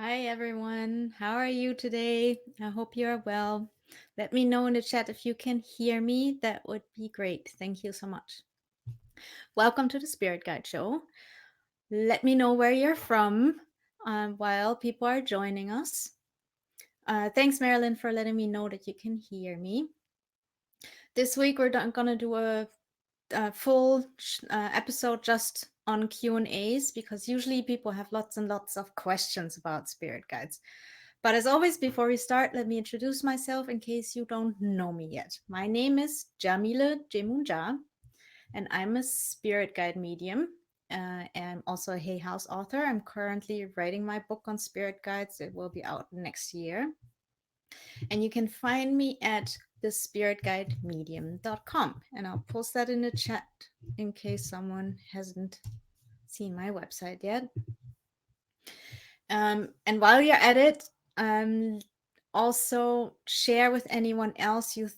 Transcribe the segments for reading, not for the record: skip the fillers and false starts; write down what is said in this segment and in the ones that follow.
Hi everyone, how are you today? I hope you are well. Let me know in the chat if you can hear me. That would be great. Thank you so much. Welcome to the Spirit Guide Show. Let me know where you're from while people are joining us. Thanks, Marilyn, for letting me know that you can hear me. This week we're going to do a full episode just on Q&As because usually people have lots and lots of questions about spirit guides. But as always, before we start, let me introduce myself in case you don't know me yet. My name is Yamile Yemoonyah, and I'm a spirit guide medium. And also a Hay House author. I'm currently writing my book on spirit guides. It will be out next year. And you can find me at thespiritguidemedium.com. And I'll post that in the chat in case someone hasn't seen my website yet. And while you're at it, also share with anyone else you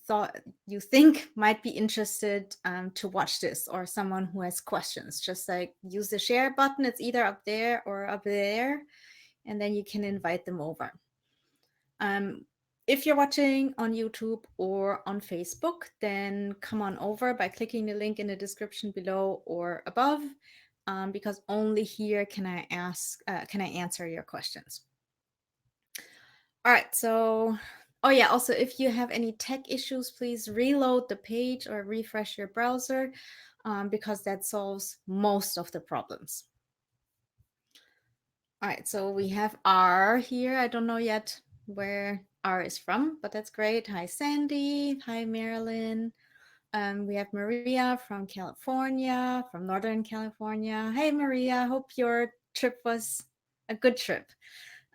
think might be interested to watch this, or someone who has questions. Just like use the share button. It's either up there or up there, and then you can invite them over. If you're watching on YouTube or on Facebook, then come on over by clicking the link in the description below or above, because only here can I answer your questions. All right, so, oh yeah, also if you have any tech issues, please reload the page or refresh your browser, because that solves most of the problems. All right, so we have R here. I don't know yet where R is from, but that's great. Hi, Sandy. Hi, Marilyn. We have Maria from California, from Northern California. Hey, Maria. Hope your trip was a good trip.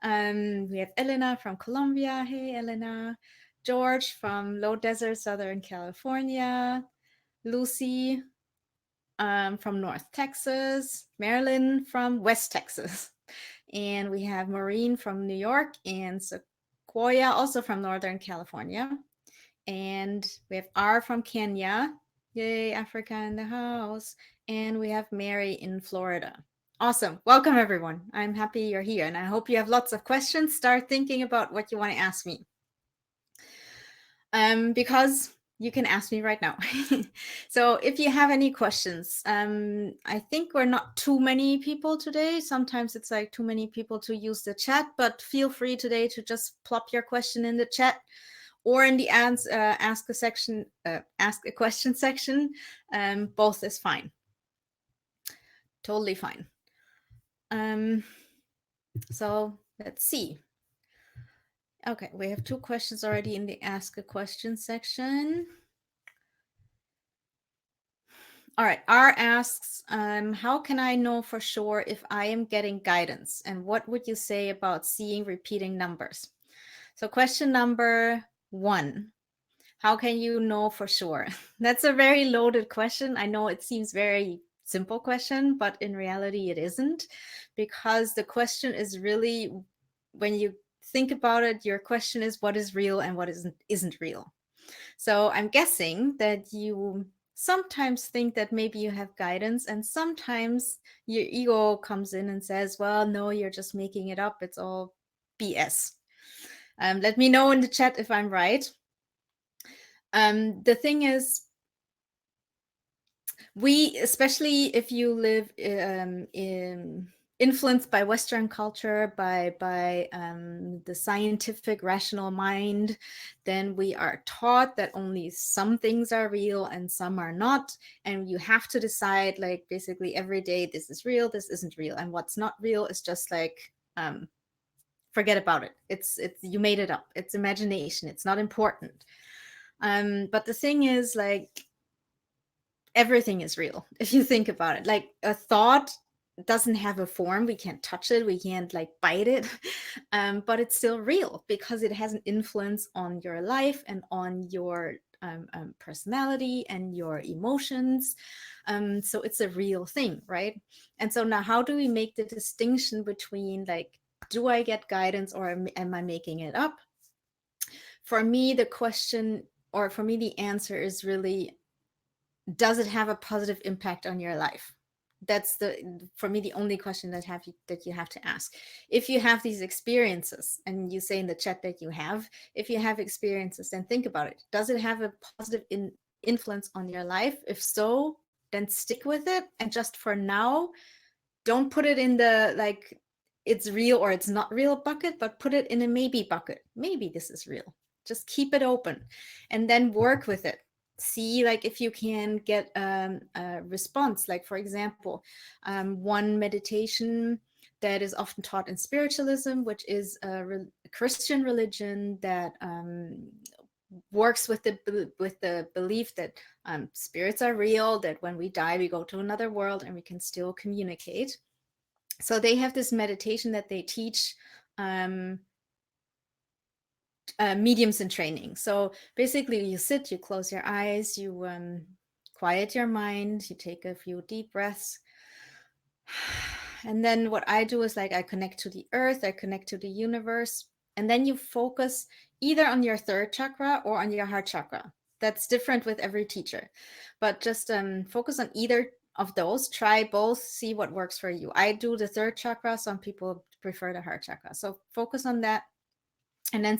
We have Elena from Colombia. Hey, Elena. George from Low Desert, Southern California. Lucy from North Texas. Marilyn from West Texas. And we have Maureen from New York and Sequoia also from Northern California. And we have R from Kenya. Yay, Africa in the house. And we have Mary in Florida. Awesome. Welcome, everyone. I'm happy you're here, and I hope you have lots of questions. Start thinking about what you want to ask me. Because you can ask me right now. So if you have any questions, I think we're not too many people today. Sometimes it's like too many people to use the chat, but feel free today to just plop your question in the chat or in the ask a question section. Both is fine. Totally fine. So let's see. Okay, we have 2 questions already in the ask a question section. All right, R asks, how can I know for sure if I am getting guidance? And what would you say about seeing repeating numbers? So question number 1, how can you know for sure? That's a very loaded question. I know it seems very simple question, but in reality it isn't, because the question is really, when you think about it, your question is what is real and what isn't real. So I'm guessing that you sometimes think that maybe you have guidance, and sometimes your ego comes in and says, well, no, you're just making it up. It's all BS. Let me know in the chat if I'm right. The thing is, especially if you live influenced by Western culture, by the scientific rational mind, then we are taught that only some things are real and some are not, and you have to decide, like, basically every day, this is real, this isn't real, and what's not real is just like, forget about it. It's you made it up. It's imagination. It's not important. But the thing is, like, everything is real if you think about it. Like, a thought doesn't have a form. We can't touch it. We can't like bite it. But it's still real because it has an influence on your life and on your personality and your emotions. So it's a real thing, right? And so now, how do we make the distinction between, like, do I get guidance or am I making it up? For me, the question, or for me, the answer is really, does it have a positive impact on your life? That's for me the only question that you have to ask. If you have these experiences, and you say in the chat that you have, if you have experiences, then think about it. Does it have a positive influence on your life? If so, then stick with it. And just for now, don't put it in the like it's real or it's not real bucket, but put it in a maybe bucket. Maybe this is real. Just keep it open and then work with it. See like if you can get a response. Like for example, one meditation that is often taught in spiritualism, which is a Christian religion that works with the belief that spirits are real, that when we die we go to another world and we can still communicate. So they have this meditation that they teach mediums in training. So basically you sit, you close your eyes, you quiet your mind, you take a few deep breaths. And then what I do is like I connect to the earth, I connect to the universe, and then you focus either on your third chakra or on your heart chakra. That's different with every teacher, but just focus on either of those. Try both, see what works for you. I do the third chakra, some people prefer the heart chakra. So focus on that, and then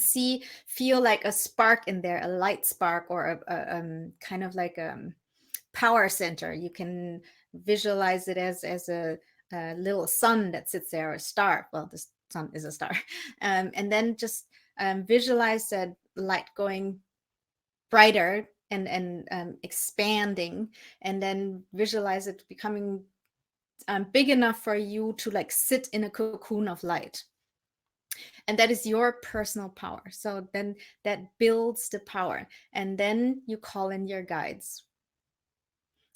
feel like a spark in there, a light spark, or a kind of like a power center. You can visualize it as a little sun that sits there, or a star. Well, the sun is a star. And then just visualize that light going brighter and expanding, and then visualize it becoming big enough for you to like sit in a cocoon of light. And that is your personal power. So then that builds the power, and then you call in your guides.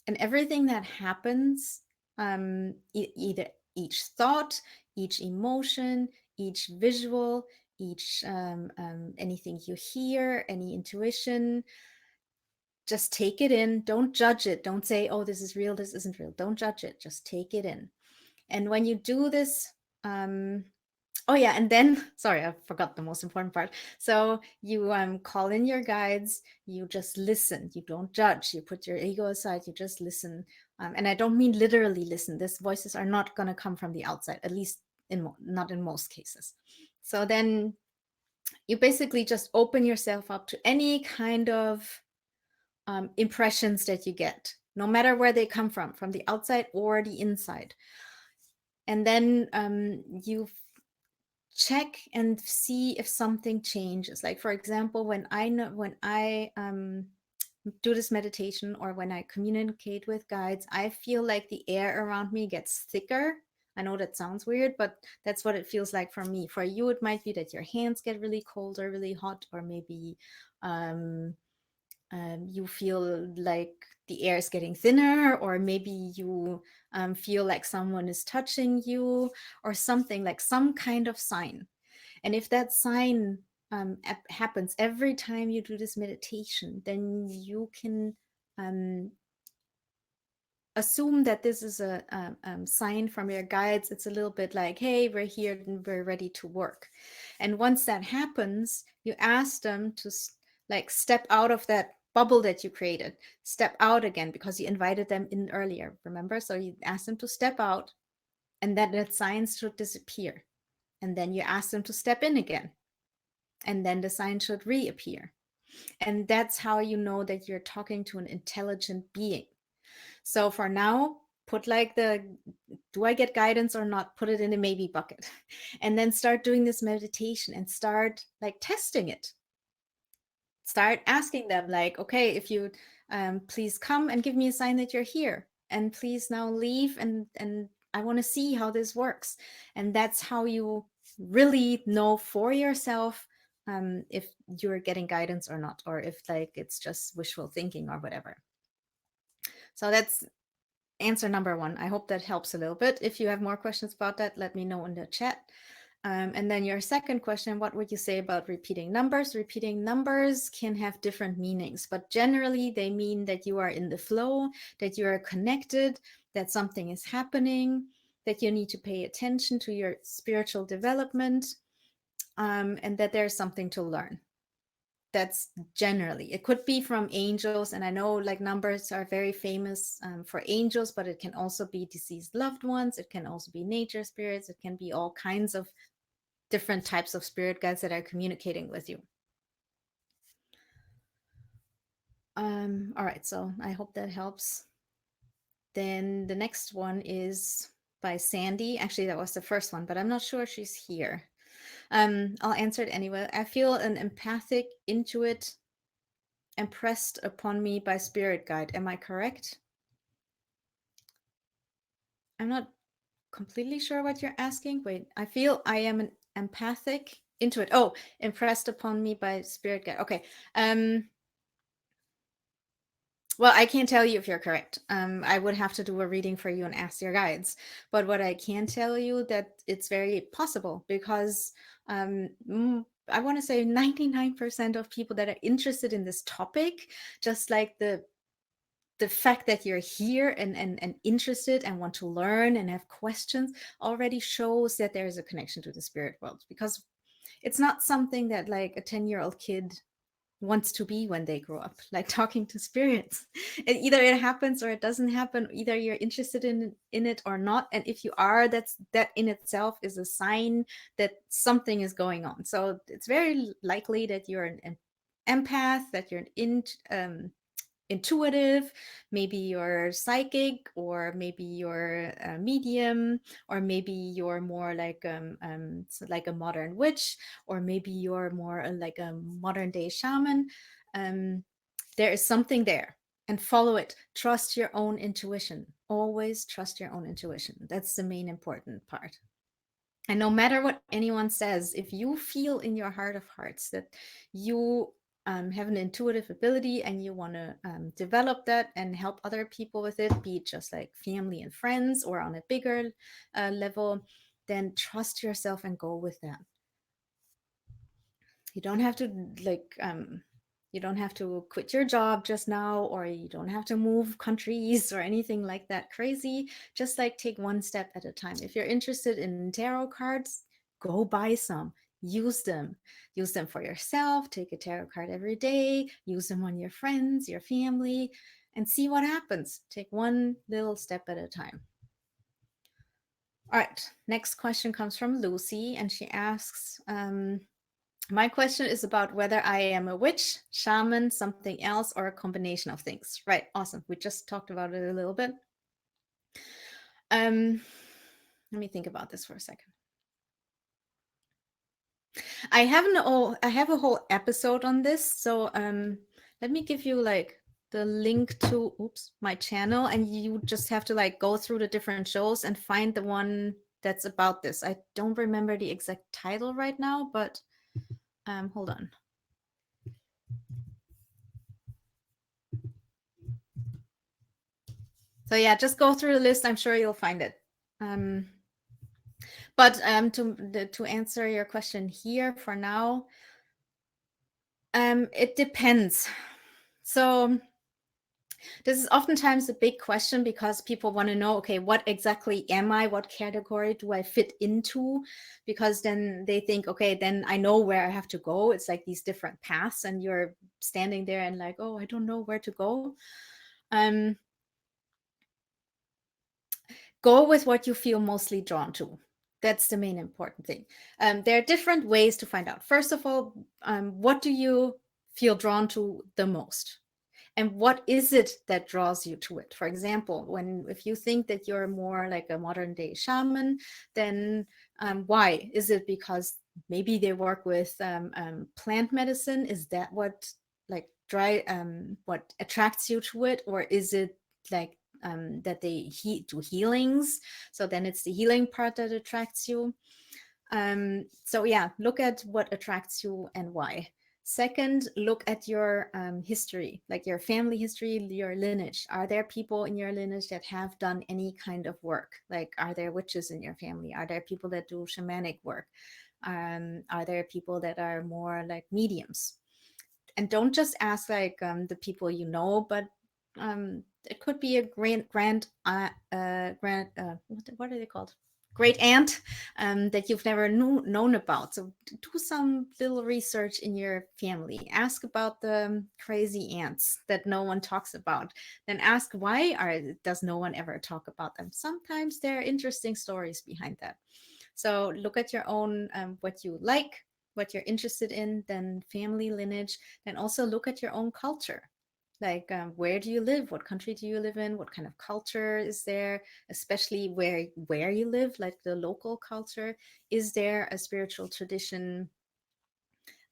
And everything that happens, either each thought, each emotion, each visual, each anything you hear, any intuition, just take it in. Don't judge it. Don't say, oh, this is real, this isn't real. Don't judge it. Just take it in. And when you do this, oh yeah, and then sorry, I forgot the most important part. So you call in your guides, you just listen, you don't judge, you put your ego aside, you just listen. And I don't mean literally listen. These voices are not going to come from the outside, at least not in most cases. So then you basically just open yourself up to any kind of impressions that you get, no matter where they come from the outside or the inside. And then you check and see if something changes. Like for example, when I do this meditation, or when I communicate with guides, I feel like the air around me gets thicker. I know that sounds weird, but that's what it feels like for me. For you, it might be that your hands get really cold or really hot, or maybe you feel like the air is getting thinner, or maybe you feel like someone is touching you, or something, like some kind of sign. And if that sign happens every time you do this meditation, then you can assume that this is a sign from your guides. It's a little bit like, hey, we're here and we're ready to work. And once that happens, you ask them to like step out of that bubble that you created, step out again, because you invited them in earlier, remember? So you ask them to step out, and then that sign should disappear. And then you ask them to step in again, and then the sign should reappear. And that's how you know that you're talking to an intelligent being. So for now, put like do I get guidance or not? Put it in a maybe bucket. And then start doing this meditation and start like testing it. Start asking them like, okay, if you please come and give me a sign that you're here. And please now leave, and I want to see how this works. And that's how you really know for yourself if you're getting guidance or not, or if like it's just wishful thinking or whatever. So that's answer number one. I hope that helps a little bit. If you have more questions about that, let me know in the chat. And then your second question, what would you say about repeating numbers? Repeating numbers can have different meanings, but generally they mean that you are in the flow, that you are connected, that something is happening, that you need to pay attention to your spiritual development, and that there's something to learn. That's generally, it could be from angels, and I know like numbers are very famous for angels, but it can also be deceased loved ones, it can also be nature spirits, it can be all kinds of different types of spirit guides that are communicating with you. All right, so I hope that helps. Then the next one is by Sandy. Actually, that was the first one, but I'm not sure she's here. I'll answer it anyway. I feel an empathic intuit impressed upon me by spirit guide. Am I correct? I'm not completely sure what you're asking. Wait, I feel I am an empathic intuit. Oh, impressed upon me by spirit guide. Okay. Well, I can't tell you if you're correct. I would have to do a reading for you and ask your guides. But what I can tell you that it's very possible because I want to say 99% of people that are interested in this topic, just like the fact that you're here and interested and want to learn and have questions already shows that there is a connection to the spirit world, because it's not something that like a 10-year-old kid wants to be when they grow up, like talking to spirits. And either it happens or it doesn't happen, either you're interested in it or not, and if you are, that in itself is a sign that something is going on. So it's very likely that you're an empath, that you're intuitive, maybe you're psychic, or maybe you're a medium, or maybe you're more so like a modern witch, or maybe you're more like a modern day shaman. um, there is something there, and follow it. Trust your own intuition. Always trust your own intuition. That's the main important part. And no matter what anyone says, if you feel in your heart of hearts that you have an intuitive ability and you want to develop that and help other people with it, be it just like family and friends or on a bigger level, then trust yourself and go with that. You don't have to like you don't have to quit your job just now, or you don't have to move countries or anything like that crazy. Just like take one step at a time. If you're interested in tarot cards, go buy some, use them for yourself, take a tarot card every day, use them on your friends, your family, and see what happens. Take one little step at a time. All right, next question comes from Lucy, and she asks, my question is about whether I am a witch, shaman, something else, or a combination of things. Right. Awesome. We just talked about it a little bit. Let me think about this for a second. I have a whole episode on this. So let me give you like the link to my channel, and you just have to like go through the different shows and find the one that's about this. I don't remember the exact title right now, but hold on. So yeah, just go through the list. I'm sure you'll find it. But to answer your question here for now, it depends. So this is oftentimes a big question because people want to know, okay, what exactly am I? What category do I fit into? Because then they think, okay, then I know where I have to go. It's like these different paths, and you're standing there and like, oh, I don't know where to go. Go with what you feel mostly drawn to. That's the main important thing. There are different ways to find out. First of all, what do you feel drawn to the most? And what is it that draws you to it? For example, if you think that you're more like a modern day shaman, then why? Is it because maybe they work with plant medicine? Is that what like what attracts you to it? Or is it like that they do healings? So then it's the healing part that attracts you. So yeah, look at what attracts you and why. Second, look at your history, like your family history, your lineage. Are there people in your lineage that have done any kind of work? Like, are there witches in your family? Are there people that do shamanic work? Are there people that are more like mediums? And don't just ask like the people you know, but it could be a what are they called? great aunt that you've never known about. So do some little research in your family. Ask about the crazy aunts that no one talks about. Then ask does no one ever talk about them. Sometimes there are interesting stories behind that. So look at your own what you like, what you're interested in, then family lineage. Then also look at your own culture. Like where do you live? What country do you live in? What kind of culture is there? Especially where you live, like the local culture. Is there a spiritual tradition?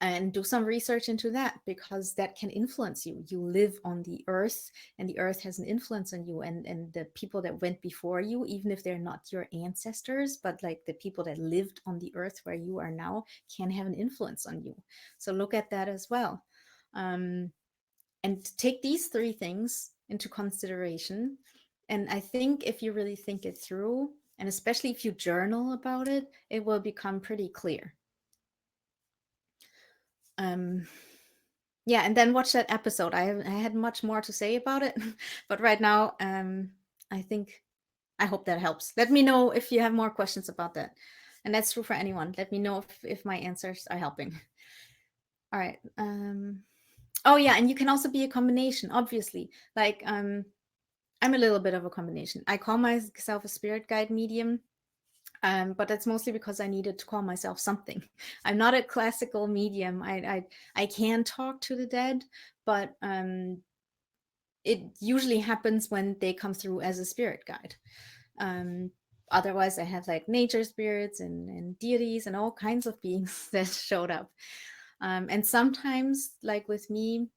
And do some research into that, because that can influence you. You live on the earth, and the earth has an influence on you, and the people that went before you, even if they're not your ancestors, but like the people that lived on the earth where you are now, can have an influence on you. So look at that as well. And take these three things into consideration. And I think if you really think it through, and especially if you journal about it, it will become pretty clear. um yeah, and then watch that episode. I had much more to say about it, but right now I think, I hope that helps. Let me know if you have more questions about that, and that's true for anyone. Let me know if my answers are helping. All right. Oh yeah, and you can also be a combination, obviously. Like I'm a little bit of a combination. I call myself a spirit guide medium, but that's mostly because I needed to call myself something. I'm not a classical medium. I can talk to the dead, but it usually happens when they come through as a spirit guide. Um, Otherwise, I have like nature spirits and deities and all kinds of beings that showed up. And sometimes, like with me,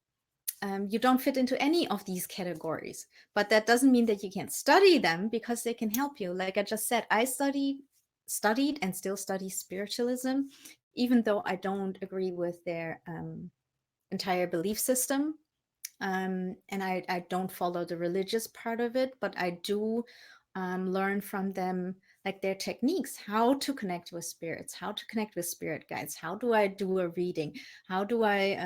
you don't fit into any of these categories, but that doesn't mean that you can't study them, because they can help you. Like I just said, I studied and still study spiritualism, even though I don't agree with their entire belief system. And I don't follow the religious part of it, but I do learn from them, like their techniques, how to connect with spirits, how to connect with spirit guides. How do I do a reading? How do I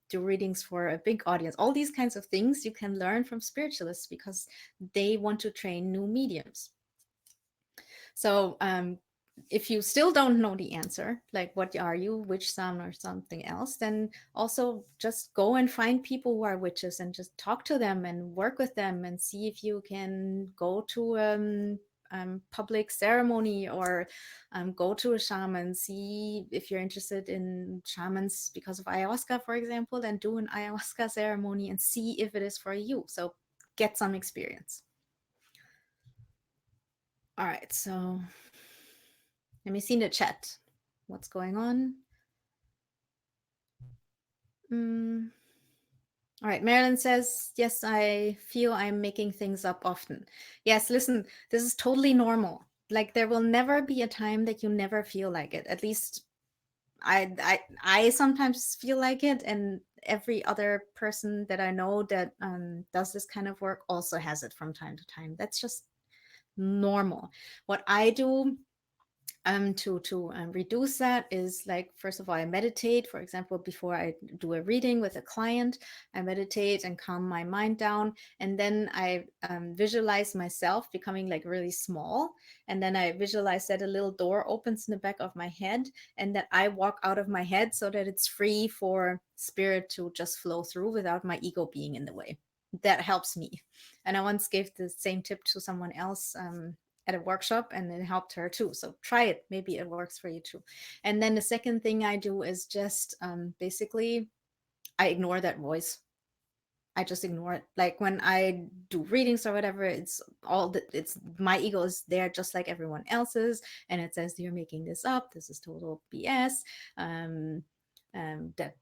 do readings for a big audience? All these kinds of things you can learn from spiritualists, because they want to train new mediums. So if you still don't know the answer, like what are you, witch, shaman, or something else, then also just go and find people who are witches and just talk to them and work with them and see if you can go to public ceremony, or go to a shaman. See if you're interested in shamans because of ayahuasca, for example, and do an ayahuasca ceremony and see if it is for you. So get some experience. All right, so let me see in the chat what's going on. Mm. All right, Marilyn says, yes, I feel I'm making things up often. Yes, listen, this is totally normal. Like there will never be a time that you never feel like it. At least I sometimes feel like it, and every other person that I know that does this kind of work also has it from time to time. That's just normal. What I do to reduce that is, like, first of all, I meditate. For example, before I do a reading with a client, I meditate and calm my mind down, and then I visualize myself becoming like really small, and then I visualize that a little door opens in the back of my head, and that I walk out of my head so that it's free for spirit to just flow through without my ego being in the way. That helps me. And I once gave the same tip to someone else at a workshop, and it helped her too. So try it. Maybe it works for you too. And then the second thing I do is just basically I ignore that voice. I just ignore it. Like when I do readings or whatever, it's all that, it's my ego is there just like everyone else's, and it says you're making this up. This is total BS. Um, that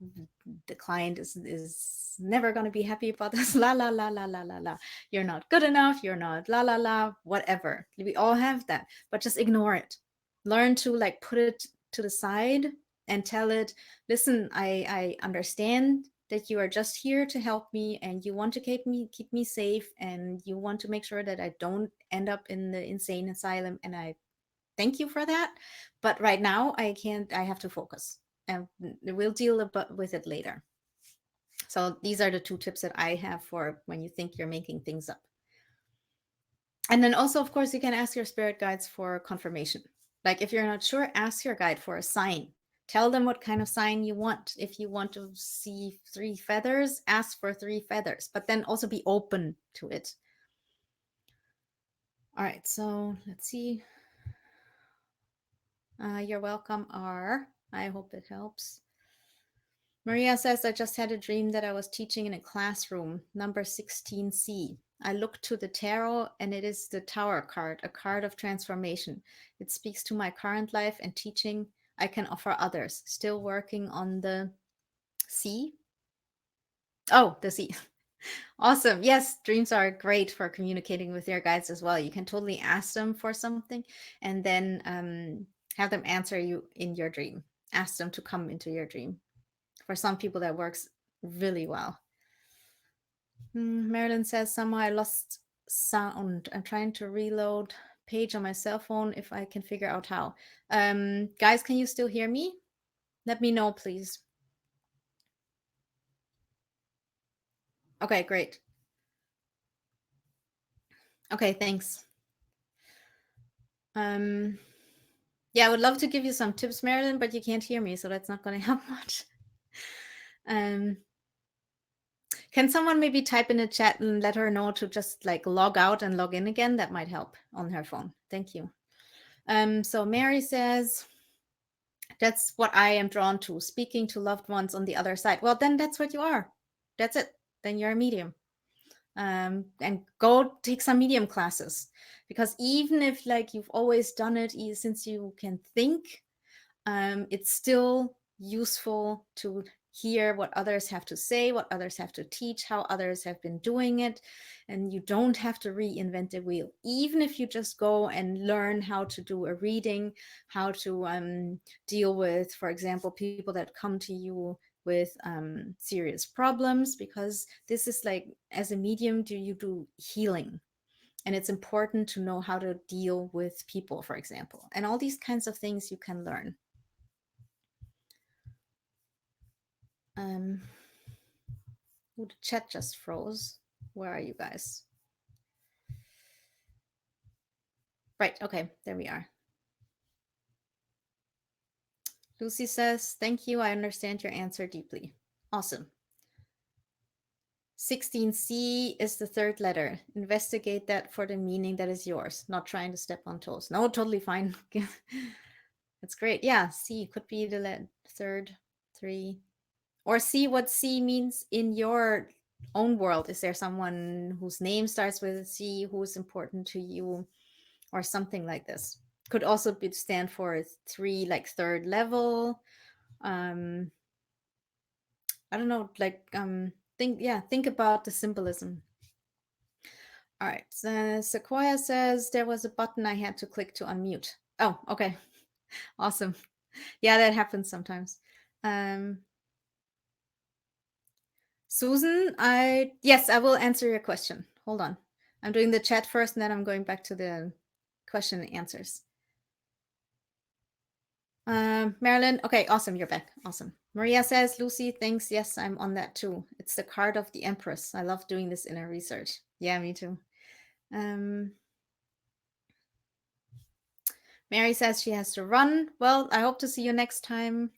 the client is never going to be happy about this. La la la la la la la. You're not good enough. You're not la la la. Whatever. We all have that, but just ignore it. Learn to like put it to the side and tell it, listen, I understand that you are just here to help me, and you want to keep me safe, and you want to make sure that I don't end up in the insane asylum, and I thank you for that, but right now I can't. I have to focus, and we'll deal with it later. So these are the two tips that I have for when you think you're making things up. And then also, of course, you can ask your spirit guides for confirmation. Like if you're not sure, ask your guide for a sign. Tell them what kind of sign you want. If you want to see 3 feathers, ask for 3 feathers, but then also be open to it. All right, so let's see. You're welcome, R. I hope it helps. Maria says, I just had a dream that I was teaching in a classroom, number 16C. I looked to the tarot and it is the Tower card, a card of transformation. It speaks to my current life and teaching I can offer others. Still working on the C? Oh, the C. Awesome. Yes, dreams are great for communicating with your guides as well. You can totally ask them for something and then have them answer you in your dream. Ask them to come into your dream. For some people, that works really well. Marilyn says, somehow I lost sound. I'm trying to reload page on my cell phone if I can figure out how. Guys, can you still hear me? Let me know, please. Okay, great. Okay, thanks. Yeah, I would love to give you some tips, Marilyn, but you can't hear me, so that's not going to help much. Can someone maybe type in the chat and let her know to just like log out and log in again? That might help on her phone. Thank you. So Mary says, that's what I am drawn to, speaking to loved ones on the other side. Well, then that's what you are. That's it. Then you're a medium. And go take some medium classes, because even if like you've always done it since you can think, it's still useful to hear what others have to say, what others have to teach, how others have been doing it. And you don't have to reinvent the wheel. Even if you just go and learn how to do a reading, how to deal with, for example, people that come to you with serious problems, because this is like, as a medium, you do healing. And it's important to know how to deal with people, for example. And all these kinds of things you can learn. Oh, the chat just froze. Where are you guys? Right, okay, there we are. Lucy says, thank you, I understand your answer deeply. Awesome. 16C is the 3rd letter. Investigate that for the meaning that is yours, not trying to step on toes. No, totally fine. That's great. Yeah, C could be the 3rd, 3. Or see what C means in your own world. Is there someone whose name starts with a C who is important to you, or something like this? Could also stand for 3, like 3rd level. I don't know, like think about the symbolism. All right, so Sequoia says there was a button I had to click to unmute. Oh, okay. Awesome. Yeah, that happens sometimes. Susan, yes, I will answer your question. Hold on. I'm doing the chat first, and then I'm going back to the question and answers. Marilyn, okay, awesome, you're back. Awesome. Maria says, Lucy, thanks. Yes, I'm on that too. It's the card of the Empress. I love doing this inner research. Yeah, me too. Mary says she has to run. Well, I hope to see you next time.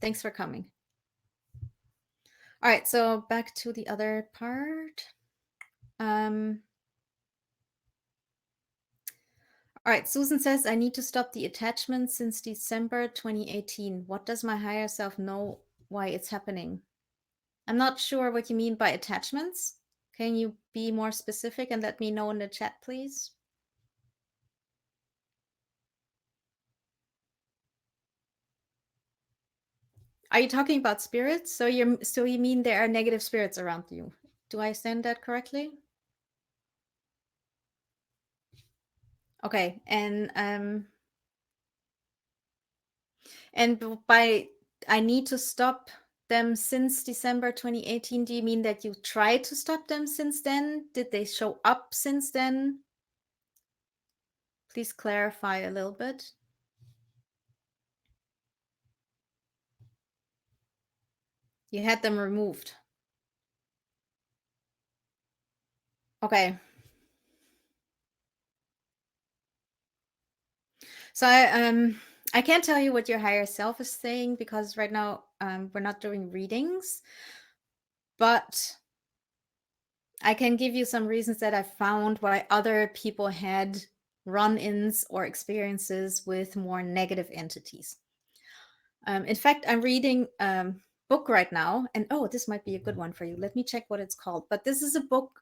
Thanks for coming. All right, so back to the other part. All right, Susan says, I need to stop the attachment since December 2018. What does my higher self know why it's happening? I'm not sure what you mean by attachments. Can you be more specific and let me know in the chat, please? Are you talking about spirits? So you mean there are negative spirits around you? Do I understand that correctly? Okay, and by I need to stop them since December 2018, do you mean that you tried to stop them since then? Did they show up since then? Please clarify a little bit. You had them removed. Okay. So I can't tell you what your higher self is saying because right now we're not doing readings, but I can give you some reasons that I found why other people had run-ins or experiences with more negative entities. In fact, I'm reading book right now, and oh, this might be a good one for you. Let me check what it's called. But this is a book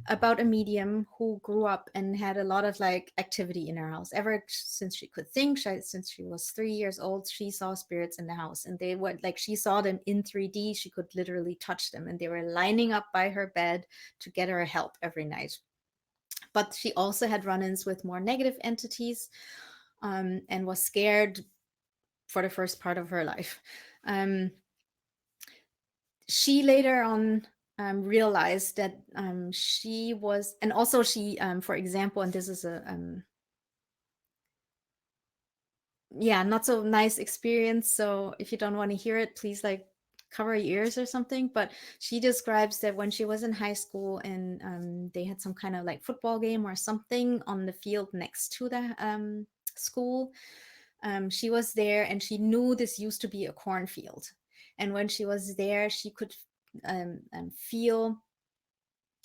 about a medium who grew up and had a lot of like activity in her house ever since she could think. Since she was 3 years old, she saw spirits in the house, and they were like she saw them in 3D. She could literally touch them, and they were lining up by her bed to get her help every night. But she also had run-ins with more negative entities, and was scared for the first part of her life. Um, she later on realized that she was, and also she, for example, and this is a yeah, not so nice experience. So if you don't want to hear it, please like cover your ears or something. But she describes that when she was in high school and they had some kind of like football game or something on the field next to the school. She was there and she knew this used to be a cornfield. And when she was there, she could feel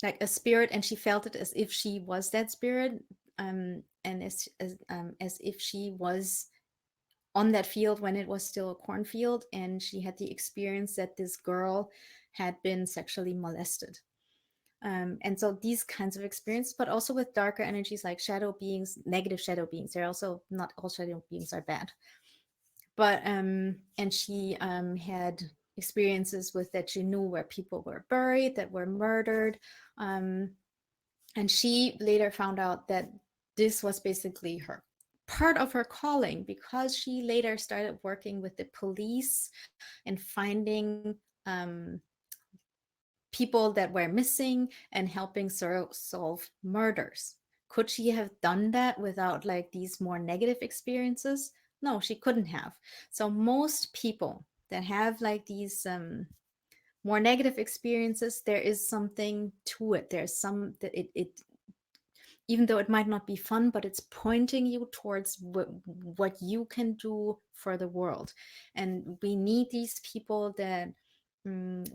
like a spirit, and she felt it as if she was that spirit, and as if she was on that field when it was still a cornfield. And she had the experience that this girl had been sexually molested. And so these kinds of experiences, but also with darker energies like shadow beings, negative shadow beings. They're also not all shadow beings are bad, but and she had experiences with that. She knew where people were buried, that were murdered, um, and she later found out that this was basically her part of her calling, because she later started working with the police and finding people that were missing and helping solve murders. Could she have done that without like these more negative experiences? No, she couldn't have. So most people that have like these more negative experiences, there is something to it. There's some that it even though it might not be fun, but it's pointing you towards what you can do for the world. And we need these people that,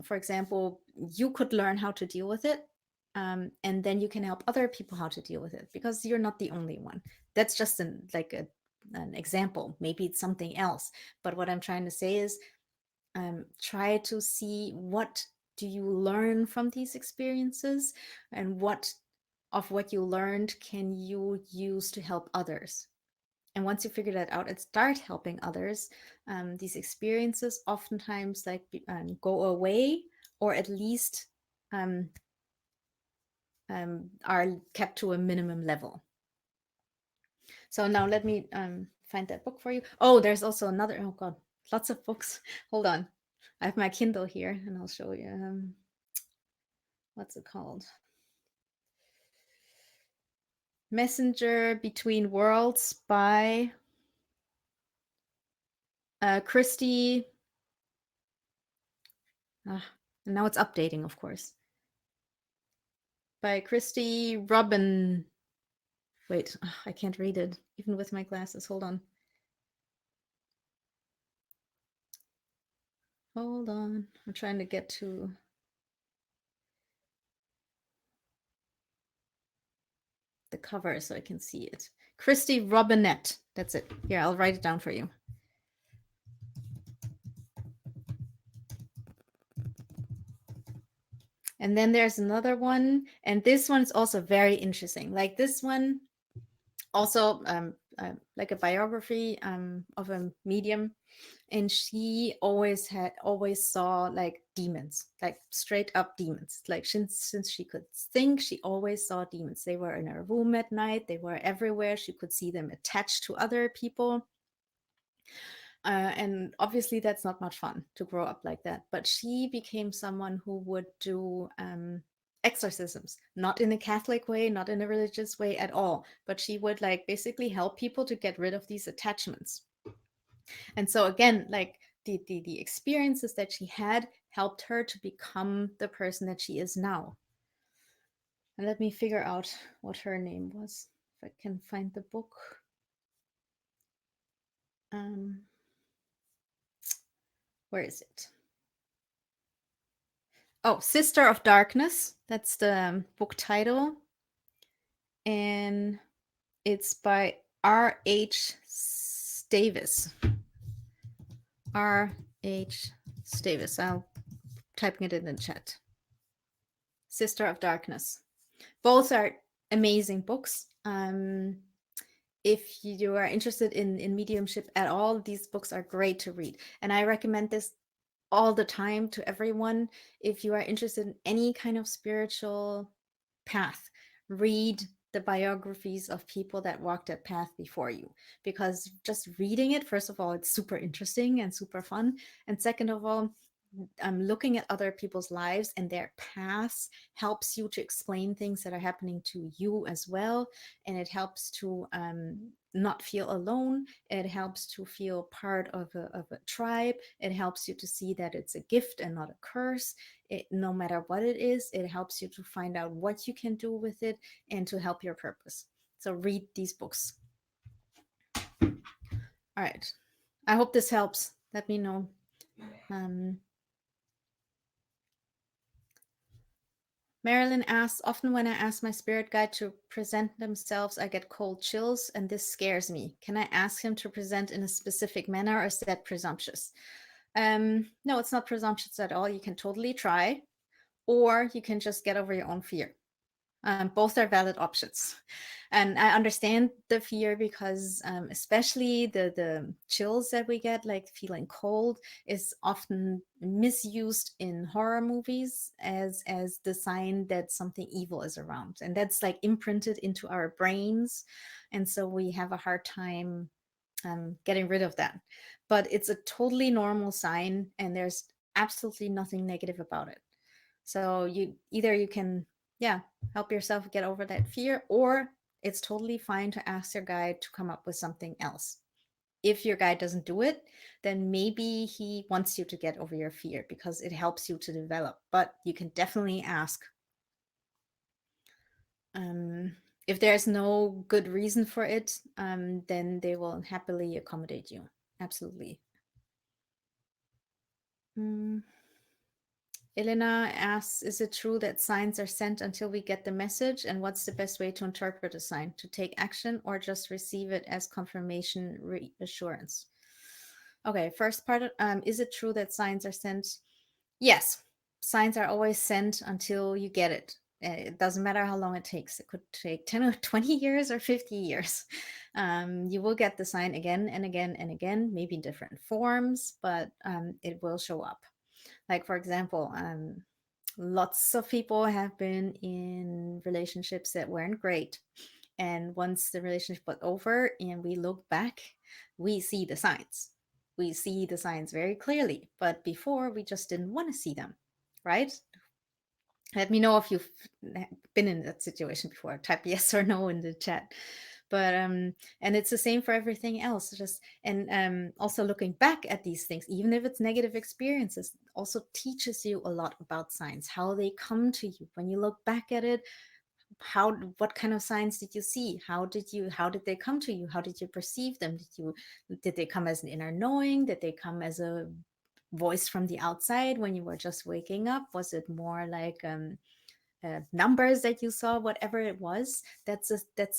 for example, you could learn how to deal with it. And then you can help other people how to deal with it, because you're not the only one. That's just an example. Maybe it's something else. But what I'm trying to say is, try to see what do you learn from these experiences, and what of what you learned can you use to help others. And once you figure that out and start helping others, these experiences oftentimes like go away, or at least um, are kept to a minimum level. So now let me find that book for you. Oh, there's also another. Oh God, lots of books. Hold on, I have my Kindle here, and I'll show you. What's it called? Messenger Between Worlds by Christy. Ah, and now it's updating, of course. By Christy Robin. Wait, I can't read it even with my glasses. Hold on. Hold on. I'm trying to get to the cover so I can see it. Christy Robinette. That's it. Here, I'll write it down for you. And then there's another one, and this one is also very interesting. Like this one, also like a biography of a medium, and she always saw like demons, like straight up demons. Like since she could think, she always saw demons. They were in her room at night, they were everywhere. She could see them attached to other people. And obviously that's not much fun to grow up like that. But she became someone who would do exorcisms, not in a Catholic way, not in a religious way at all, but she would like basically help people to get rid of these attachments. And so again, like the experiences that she had helped her to become the person that she is now. And let me figure out what her name was, if I can find the book. Um, where is it? Oh, Sister of Darkness. That's the book title. And it's by R.H. Davis. R.H. Davis. I'll typing it in the chat. Sister of Darkness. Both are amazing books. If you are interested in mediumship at all, these books are great to read. And I recommend this all the time to everyone. If you are interested in any kind of spiritual path, read the biographies of people that walked that path before you, because just reading it, first of all, it's super interesting and super fun, and second of all, looking at other people's lives and their paths helps you to explain things that are happening to you as well, and it helps to not feel alone. It helps to feel part of a tribe. It helps you to see that it's a gift and not a curse. No matter what it is, it helps you to find out what you can do with it and to help your purpose. So read these books. All right. I hope this helps. Let me know. Marilyn asks, often when I ask my spirit guide to present themselves, I get cold chills and this scares me. Can I ask him to present in a specific manner or is that presumptuous? No, it's not presumptuous at all. You can totally try, or you can just get over your own fear. Both are valid options. And I understand the fear because especially the chills that we get, like feeling cold, is often misused in horror movies as the sign that something evil is around. And that's like imprinted into our brains. And so we have a hard time getting rid of that. But it's a totally normal sign, and there's absolutely nothing negative about it. So you can, yeah, help yourself get over that fear, or it's totally fine to ask your guide to come up with something else. If your guide doesn't do it, then maybe he wants you to get over your fear because it helps you to develop. But you can definitely ask. If there's no good reason for it, then they will happily accommodate you. Absolutely. Mm. Elena asks, is it true that signs are sent until we get the message? And what's the best way to interpret a sign? To take action or just receive it as confirmation, reassurance? Okay, first part, is it true that signs are sent? Yes, signs are always sent until you get it. It doesn't matter how long it takes. It could take 10 or 20 years or 50 years. You will get the sign again and again and again, maybe in different forms, but it will show up. Like, for example, lots of people have been in relationships that weren't great. And once the relationship was over and we look back, we see the signs. We see the signs very clearly. But before, we just didn't want to see them, right? Let me know if you've been in that situation before. Type yes or no in the chat. But and it's the same for everything else. Just and also looking back at these things, even if it's negative experiences, also teaches you a lot about signs, how they come to you. When you look back at it, what kind of signs did you see? How did they come to you? How did you perceive them? Did they come as an inner knowing? Did they come as a voice from the outside when you were just waking up? Was it more like numbers that you saw? Whatever it was, that's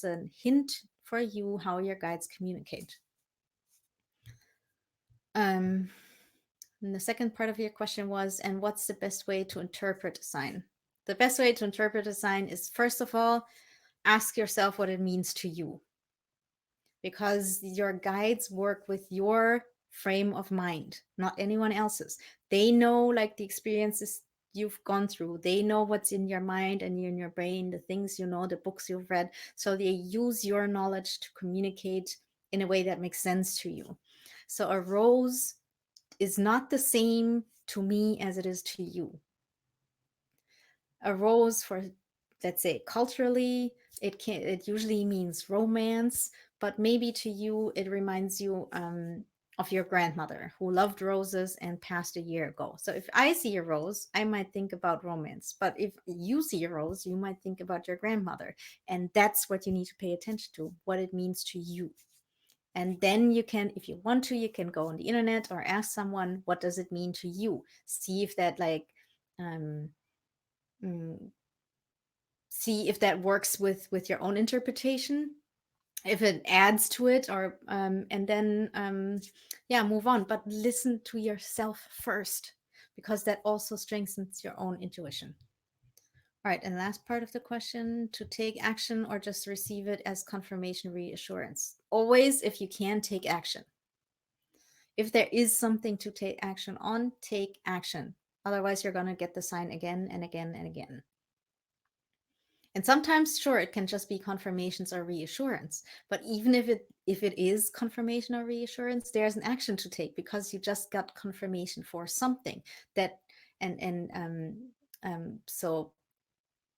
a hint for you how your guides communicate. And the second part of your question was, and what's the best way to interpret a sign? The best way to interpret a sign is, first of all, ask yourself what it means to you, because your guides work with your frame of mind, not anyone else's. They know, like, the experiences you've gone through. They know what's in your mind and in your brain, the things you know, the books you've read. So they use your knowledge to communicate in a way that makes sense to you. So a rose is not the same to me as it is to you. A rose, for, let's say, culturally, it usually means romance, but maybe to you it reminds you of your grandmother who loved roses and passed a year ago. So if I see a rose, I might think about romance, but if you see a rose, you might think about your grandmother. And that's what you need to pay attention to, what it means to you. And then you can, if you want to, you can go on the internet or ask someone, what does it mean to you? See if that like, um, mm, see if that works with your own interpretation, if it adds to it, or and then yeah, move on. But listen to yourself first, because that also strengthens your own intuition. All right, and last part of the question: to take action or just receive it as confirmation, reassurance? Always, if you can, take action. If there is something to take action on, take action. Otherwise, you're going to get the sign again and again and again. And sometimes, sure, it can just be confirmations or reassurance. But even if it is confirmation or reassurance, there's an action to take, because you just got confirmation for something that, so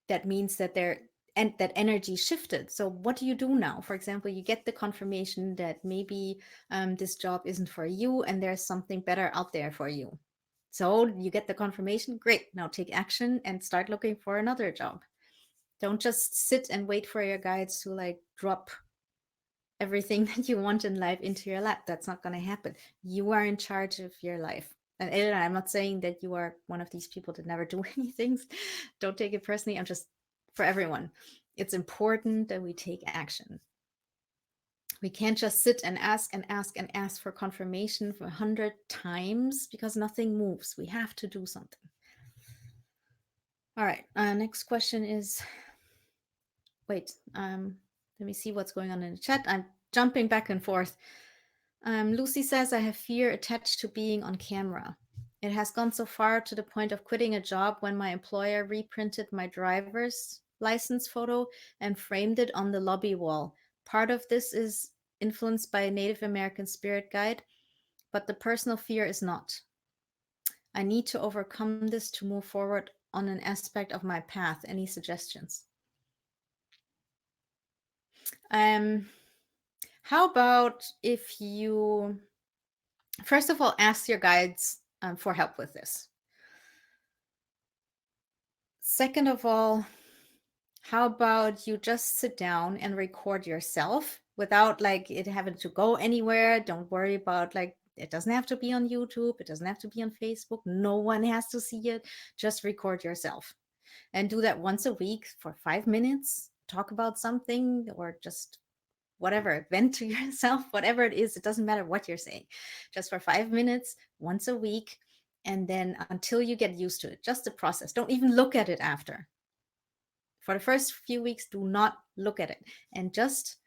that means that there, and that energy shifted. So what do you do now? For example, you get the confirmation that maybe this job isn't for you, and there's something better out there for you. So you get the confirmation, great. Now take action and start looking for another job. Don't just sit and wait for your guides to like drop everything that you want in life into your lap. That's not going to happen. You are in charge of your life. And I'm not saying that you are one of these people that never do anything. Don't take it personally. I'm just, for everyone, it's important that we take action. We can't just sit and ask and ask and ask for confirmation for 100 times, because nothing moves. We have to do something. All right. Next question is, wait, let me see what's going on in the chat. I'm jumping back and forth. Lucy says, I have fear attached to being on camera. It has gone so far to the point of quitting a job when my employer reprinted my driver's license photo and framed it on the lobby wall. Part of this is influenced by a Native American spirit guide, but the personal fear is not. I need to overcome this to move forward on an aspect of my path. Any suggestions? How about if you, first of all, ask your guides for help with this? Second of all, how about you just sit down and record yourself without like it having to go anywhere? Don't worry about like, it doesn't have to be on YouTube. It doesn't have to be on Facebook. No one has to see it. Just record yourself and do that once a week for 5 minutes. Talk about something, or just whatever, vent to yourself, whatever it is. It doesn't matter what you're saying. Just for 5 minutes once a week. And then until you get used to it, just the process. Don't even look at it after. For the first few weeks, do not look at it, and just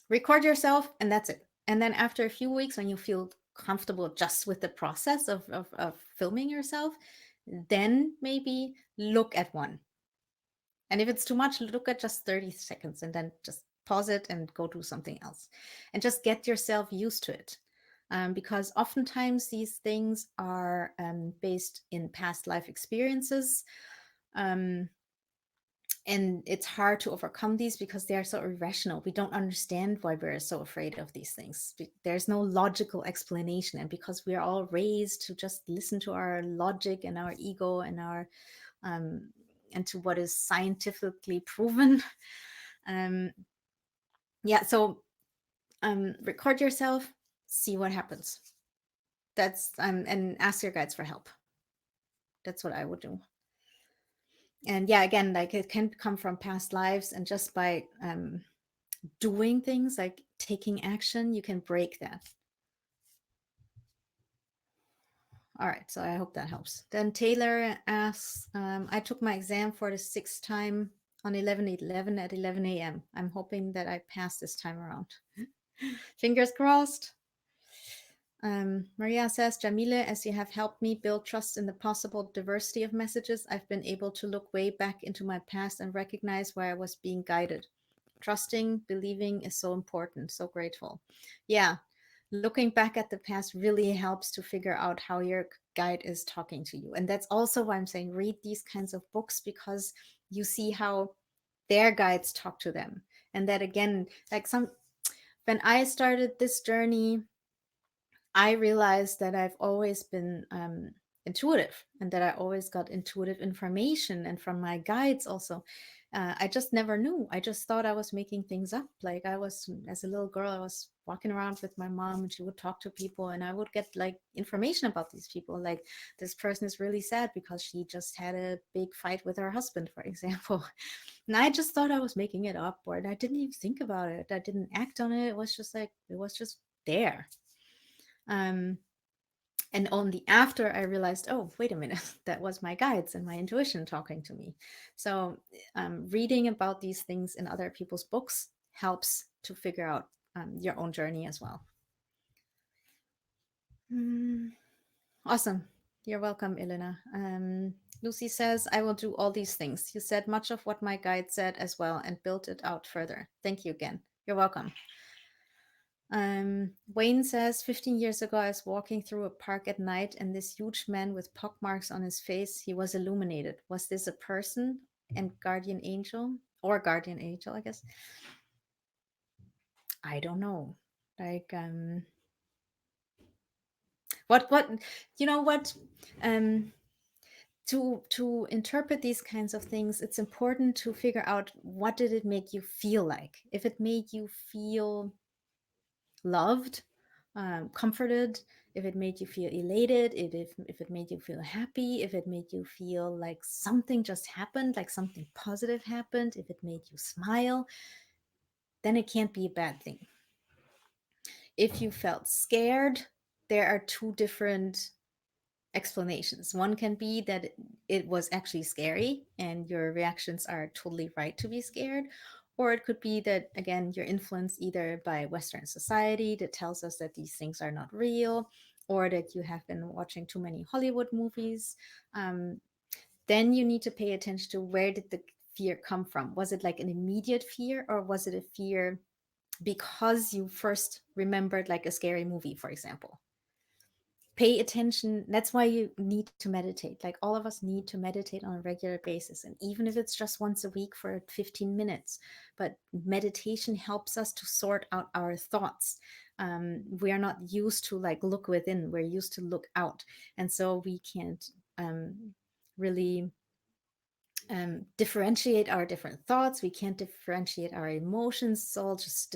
record yourself, and that's it. And then after a few weeks, when you feel comfortable just with the process of filming yourself, then maybe look at one. And if it's too much, look at just 30 seconds and then just pause it and go do something else. And just get yourself used to it. Because oftentimes these things are based in past life experiences. And it's hard to overcome these because they are so irrational. We don't understand why we're so afraid of these things. There's no logical explanation. And because we are all raised to just listen to our logic and our ego and our and to what is scientifically proven. Yeah, so record yourself, see what happens. That's and ask your guides for help. That's what I would do. And yeah, again, like it can come from past lives, and just by doing things like taking action, you can break that. All right, so I hope that helps. Then Taylor asks, I took my exam for the 6th time on 11/11 at 11 a.m. I'm hoping that I pass this time around. Fingers crossed. Maria says, Yamile, as you have helped me build trust in the possible diversity of messages, I've been able to look way back into my past and recognize where I was being guided. Trusting, believing is so important. So grateful. Yeah, looking back at the past really helps to figure out how your guide is talking to you. And that's also why I'm saying read these kinds of books, because you see how their guides talk to them. And that again, like when I started this journey, I realized that I've always been intuitive, and that I always got intuitive information, and from my guides also. I just never knew. I just thought I was making things up. Like I was, as a little girl, I was walking around with my mom and she would talk to people and I would get like information about these people. Like this person is really sad because she just had a big fight with her husband, for example. And I just thought I was making it up, or I didn't even think about it. I didn't act on it. It was just like, it was just there. Um, and only after I realized, oh, wait a minute, that was my guides and my intuition talking to me. So reading about these things in other people's books helps to figure out your own journey as well. Mm, awesome. You're welcome, Elena. Lucy says, I will do all these things. You said much of what my guide said as well and built it out further. Thank you again. You're welcome. Wayne says, 15 years ago, I was walking through a park at night and this huge man with pockmarks on his face, he was illuminated. Was this a person and guardian angel? Or guardian angel, I guess. I don't know. Like, what, you know what? Um, to interpret these kinds of things, it's important to figure out what did it make you feel like. If it made you feel loved, comforted, if it made you feel elated, if it made you feel happy, if it made you feel like something just happened, like something positive happened, if it made you smile, then it can't be a bad thing. If you felt scared, there are two different explanations. One can be that it was actually scary and your reactions are totally right to be scared. Or it could be that, again, you're influenced either by Western society that tells us that these things are not real, or that you have been watching too many Hollywood movies. Um, then you need to pay attention to where did the fear come from? Was it like an immediate fear, or was it a fear because you first remembered like a scary movie, for example? Pay attention. That's why you need to meditate. Like all of us need to meditate on a regular basis. And even if it's just once a week for 15 minutes, but meditation helps us to sort out our thoughts. We are not used to like look within, we're used to look out. And so we can't really differentiate our different thoughts. We can't differentiate our emotions. It's all just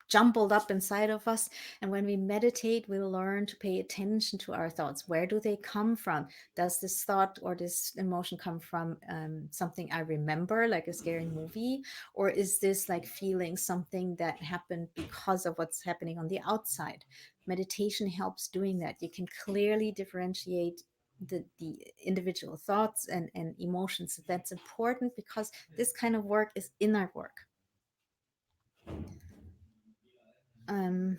jumbled up inside of us. And when we meditate, we learn to pay attention to our thoughts. Where do they come from? Does this thought or this emotion come from something I remember, like a scary movie? Or is this like feeling something that happened because of what's happening on the outside? Meditation helps doing that. You can clearly differentiate the individual thoughts and emotions. That's important because this kind of work is inner work. Um,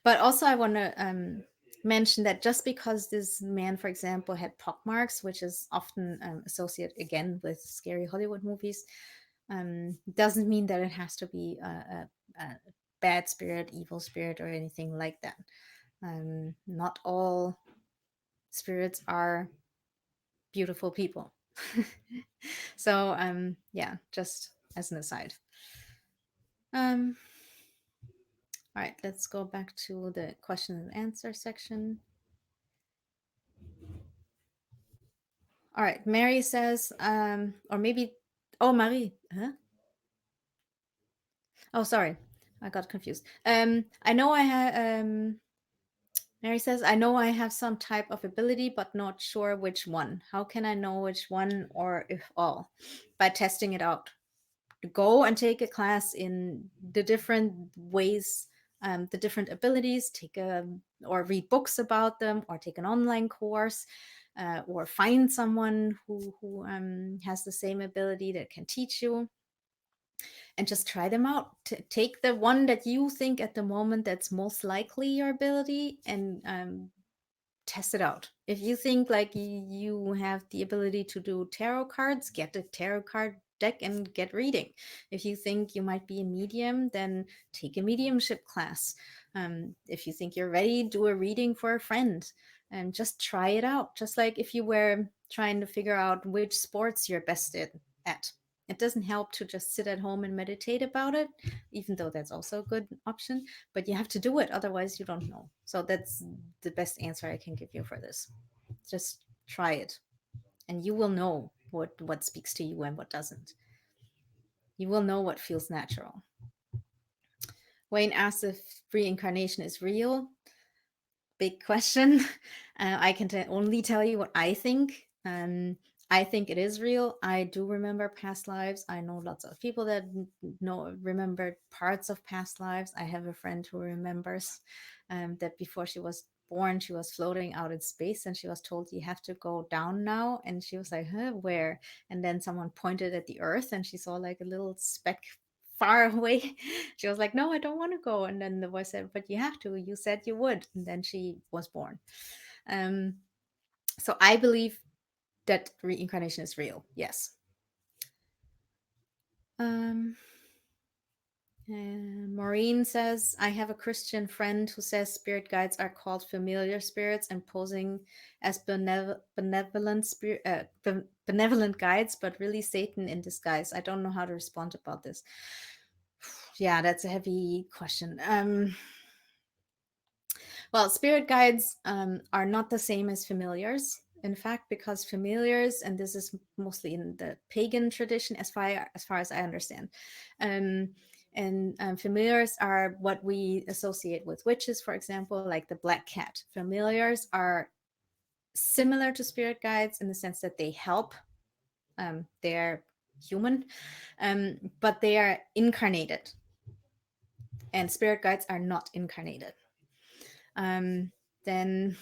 But also, I want to mention that just because this man, for example, had pockmarks, which is often associated again with scary Hollywood movies, doesn't mean that it has to be a bad spirit, evil spirit, or anything like that. Not all spirits are beautiful people. So, yeah, just as an aside. Um, all right, let's go back to the question and answer section. All right, Mary says, or maybe, oh, Marie, huh? Oh, sorry, I got confused. I know I have, Mary says, I know I have some type of ability, but not sure which one. How can I know which one or if all? By testing it out. Go and take a class in the different ways, the different abilities, take a, or read books about them, or take an online course, or find someone who has the same ability that can teach you, and just try them out. Take the one that you think at the moment that's most likely your ability, and test it out. If you think like you have the ability to do tarot cards, get a tarot card deck and get reading. If you think you might be a medium, then take a mediumship class. If you think you're ready, do a reading for a friend and just try it out. Just like if you were trying to figure out which sports you're best at. It doesn't help to just sit at home and meditate about it, even though that's also a good option, but you have to do it. Otherwise, you don't know. So that's the best answer I can give you for this. Just try it and you will know. what speaks to you and what doesn't. You will know what feels natural. Wayne asks if reincarnation is real. Big question. I can only tell you what I think. I think it is real. I do remember past lives. I know lots of people that know remember parts of past lives. I have a friend who remembers that before she was born, she was floating out in space, and she was told, "You have to go down now." And she was like, "Huh, where?" And then someone pointed at the Earth, and she saw like a little speck far away. She was like, "No, I don't want to go." And then the voice said, "But you have to. You said you would." And then she was born. Um, so I believe that reincarnation is real. Yes. Um, Maureen says, I have a Christian friend who says spirit guides are called familiar spirits and posing as benevolent guides, but really Satan in disguise. I don't know how to respond about this. Yeah, that's a heavy question. Well, spirit guides are not the same as familiars. In fact, because familiars, and this is mostly in the pagan tradition, as far as I understand, um, and familiars are what we associate with witches, for example, like the black cat. Familiars are similar to spirit guides in the sense that they help. They're human, but they are incarnated, and spirit guides are not incarnated. Um, then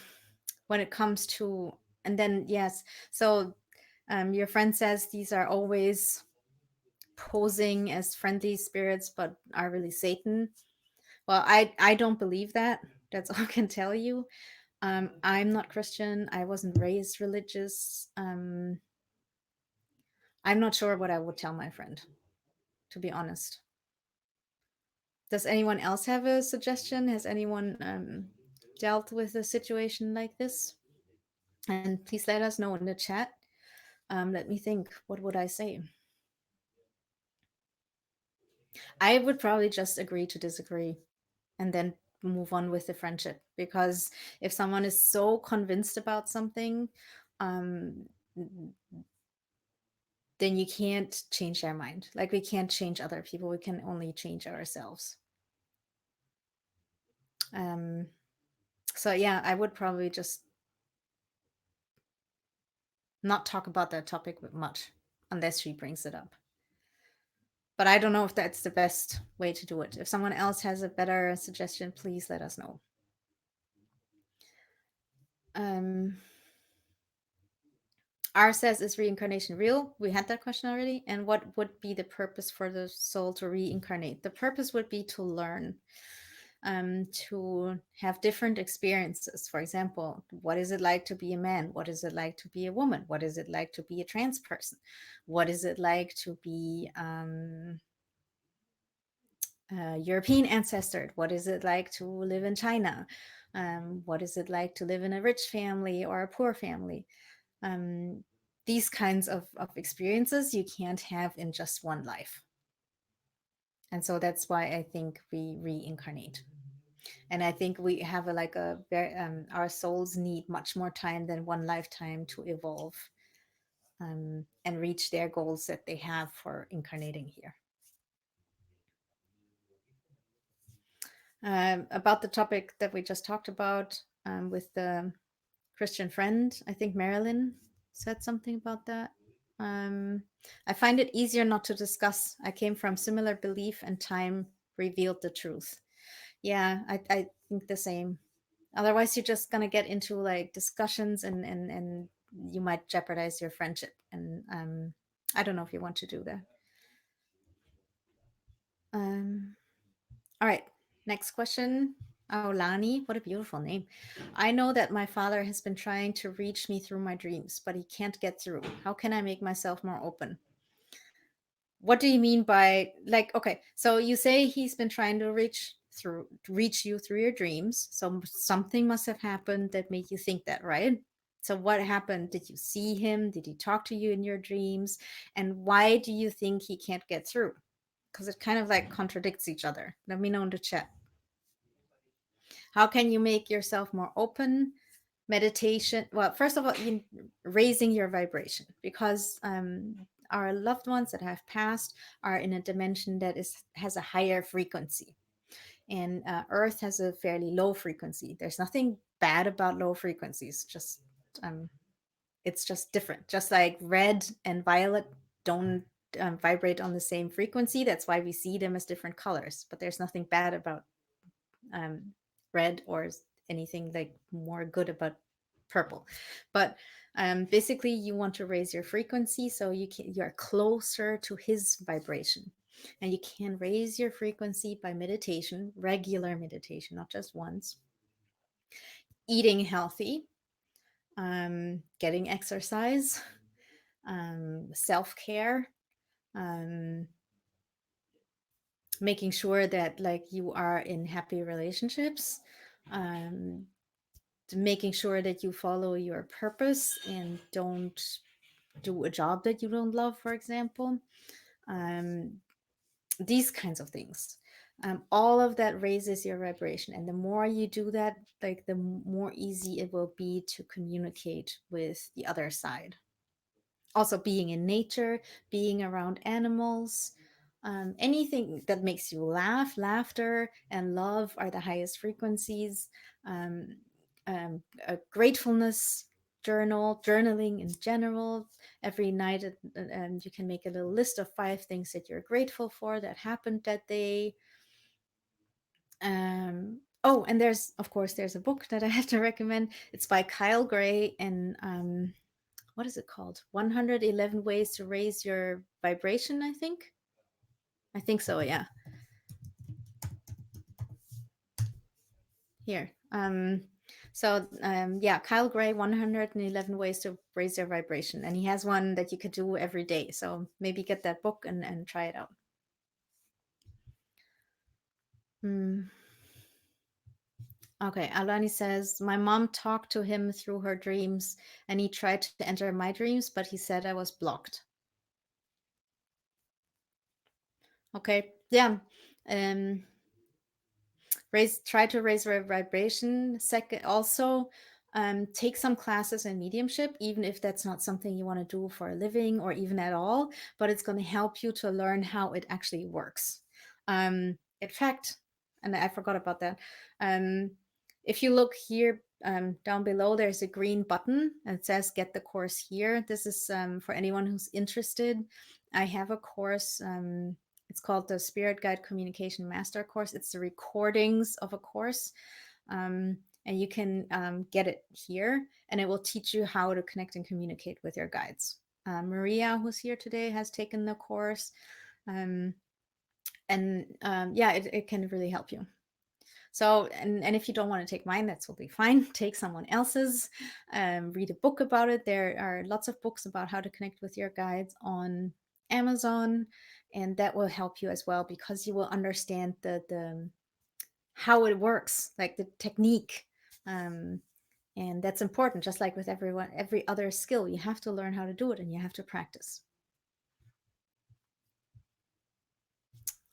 when it comes to, and then yes, so your friend says these are always posing as friendly spirits but are really Satan. Well, I don't believe that. That's all I can tell you. I'm not Christian. I wasn't raised religious. I'm not sure what I would tell my friend, to be honest. Does anyone else have a suggestion? Has anyone dealt with a situation like this? And please let us know in the chat. Let me think. What would I say? I would probably just agree to disagree and then move on with the friendship. Because if someone is so convinced about something, um, then you can't change their mind. Like we can't change other people, we can only change ourselves. Um, so yeah, I would probably just not talk about that topic much unless she brings it up. But I don't know if that's the best way to do it. If someone else has a better suggestion, please let us know. Um, R says, is reincarnation real? We had that question already. And what would be the purpose for the soul to reincarnate? The purpose would be to learn, to have different experiences. For example, what is it like to be a man? What is it like to be a woman? What is it like to be a trans person? What is it like to be European ancestor? What is it like to live in China? What is it like to live in a rich family or a poor family? um, these kinds of experiences you can't have in just one life. And so that's why I think we reincarnate. And I think we have like a very, our souls need much more time than one lifetime to evolve and reach their goals that they have for incarnating here. About the topic that we just talked about with the Christian friend, I think Marilyn said something about that. Um, I find it easier not to discuss. I came from similar belief, and time revealed the truth. Yeah, I think the same. Otherwise, you're just gonna get into like discussions, and you might jeopardize your friendship. And I don't know if you want to do that. Um, all right, next question. Oh, Lani, what a beautiful name. I know that my father has been trying to reach me through my dreams, but he can't get through. How can I make myself more open? What do you mean by, like, okay, so you say he's been trying to reach you through your dreams. So something must have happened that made you think that, right? So what happened? Did you see him? Did he talk to you in your dreams? And why do you think he can't get through? Because it kind of like contradicts each other. Let me know in the chat. How can you make yourself more open? meditation. Well, first of all, raising your vibration, because our loved ones that have passed are in a dimension that has a higher frequency, and Earth has a fairly low frequency. There's nothing bad about low frequencies, just um, it's just different. Just like red and violet don't vibrate on the same frequency. That's why we see them as different colors. But there's nothing bad about um, red or anything like more good about purple. But basically, you want to raise your frequency so you're closer to his vibration. And you can raise your frequency by meditation, regular meditation, not just once, eating healthy, getting exercise, self care, um, making sure that like you are in happy relationships, um, making sure that you follow your purpose and don't do a job that you don't love, for example. Um, these kinds of things. All of that raises your vibration. And the more you do that, like the more easy it will be to communicate with the other side. Also, being in nature, being around animals, anything that makes you laugh. Laughter and love are the highest frequencies. um, a gratefulness journal, journaling in general, every night, and you can make a little list of 5 things that you're grateful for that happened that day. Oh, and there's, of course, there's a book that I have to recommend. It's by Kyle Gray, and what is it called? 111 Ways to Raise Your Vibration, I think. I think so, yeah. Here. Yeah, Kyle Gray, 111 Ways to Raise Your Vibration. And he has one that you could do every day. So maybe get that book and try it out. Hmm. Okay, Alani says, my mom talked to him through her dreams and he tried to enter my dreams, but he said I was blocked. Okay, yeah. Um, try to raise your vibration. Second, also take some classes in mediumship, even if that's not something you want to do for a living or even at all, but it's going to help you to learn how it actually works. In fact, and I forgot about that, if you look here down below, there's a green button and it says get the course here. This is for anyone who's interested. I have a course, it's called the Spirit Guide Communication Master Course. It's the recordings of a course. And you can get it here, and it will teach you how to connect and communicate with your guides. Maria, who's here today, has taken the course. Yeah, it can really help you. So, and if you don't want to take mine, that's totally fine. Take someone else's, read a book about it. There are lots of books about how to connect with your guides on Amazon, and that will help you as well because you will understand the how it works, like the technique. And that's important, just like with every other skill. You have to learn how to do it and you have to practice.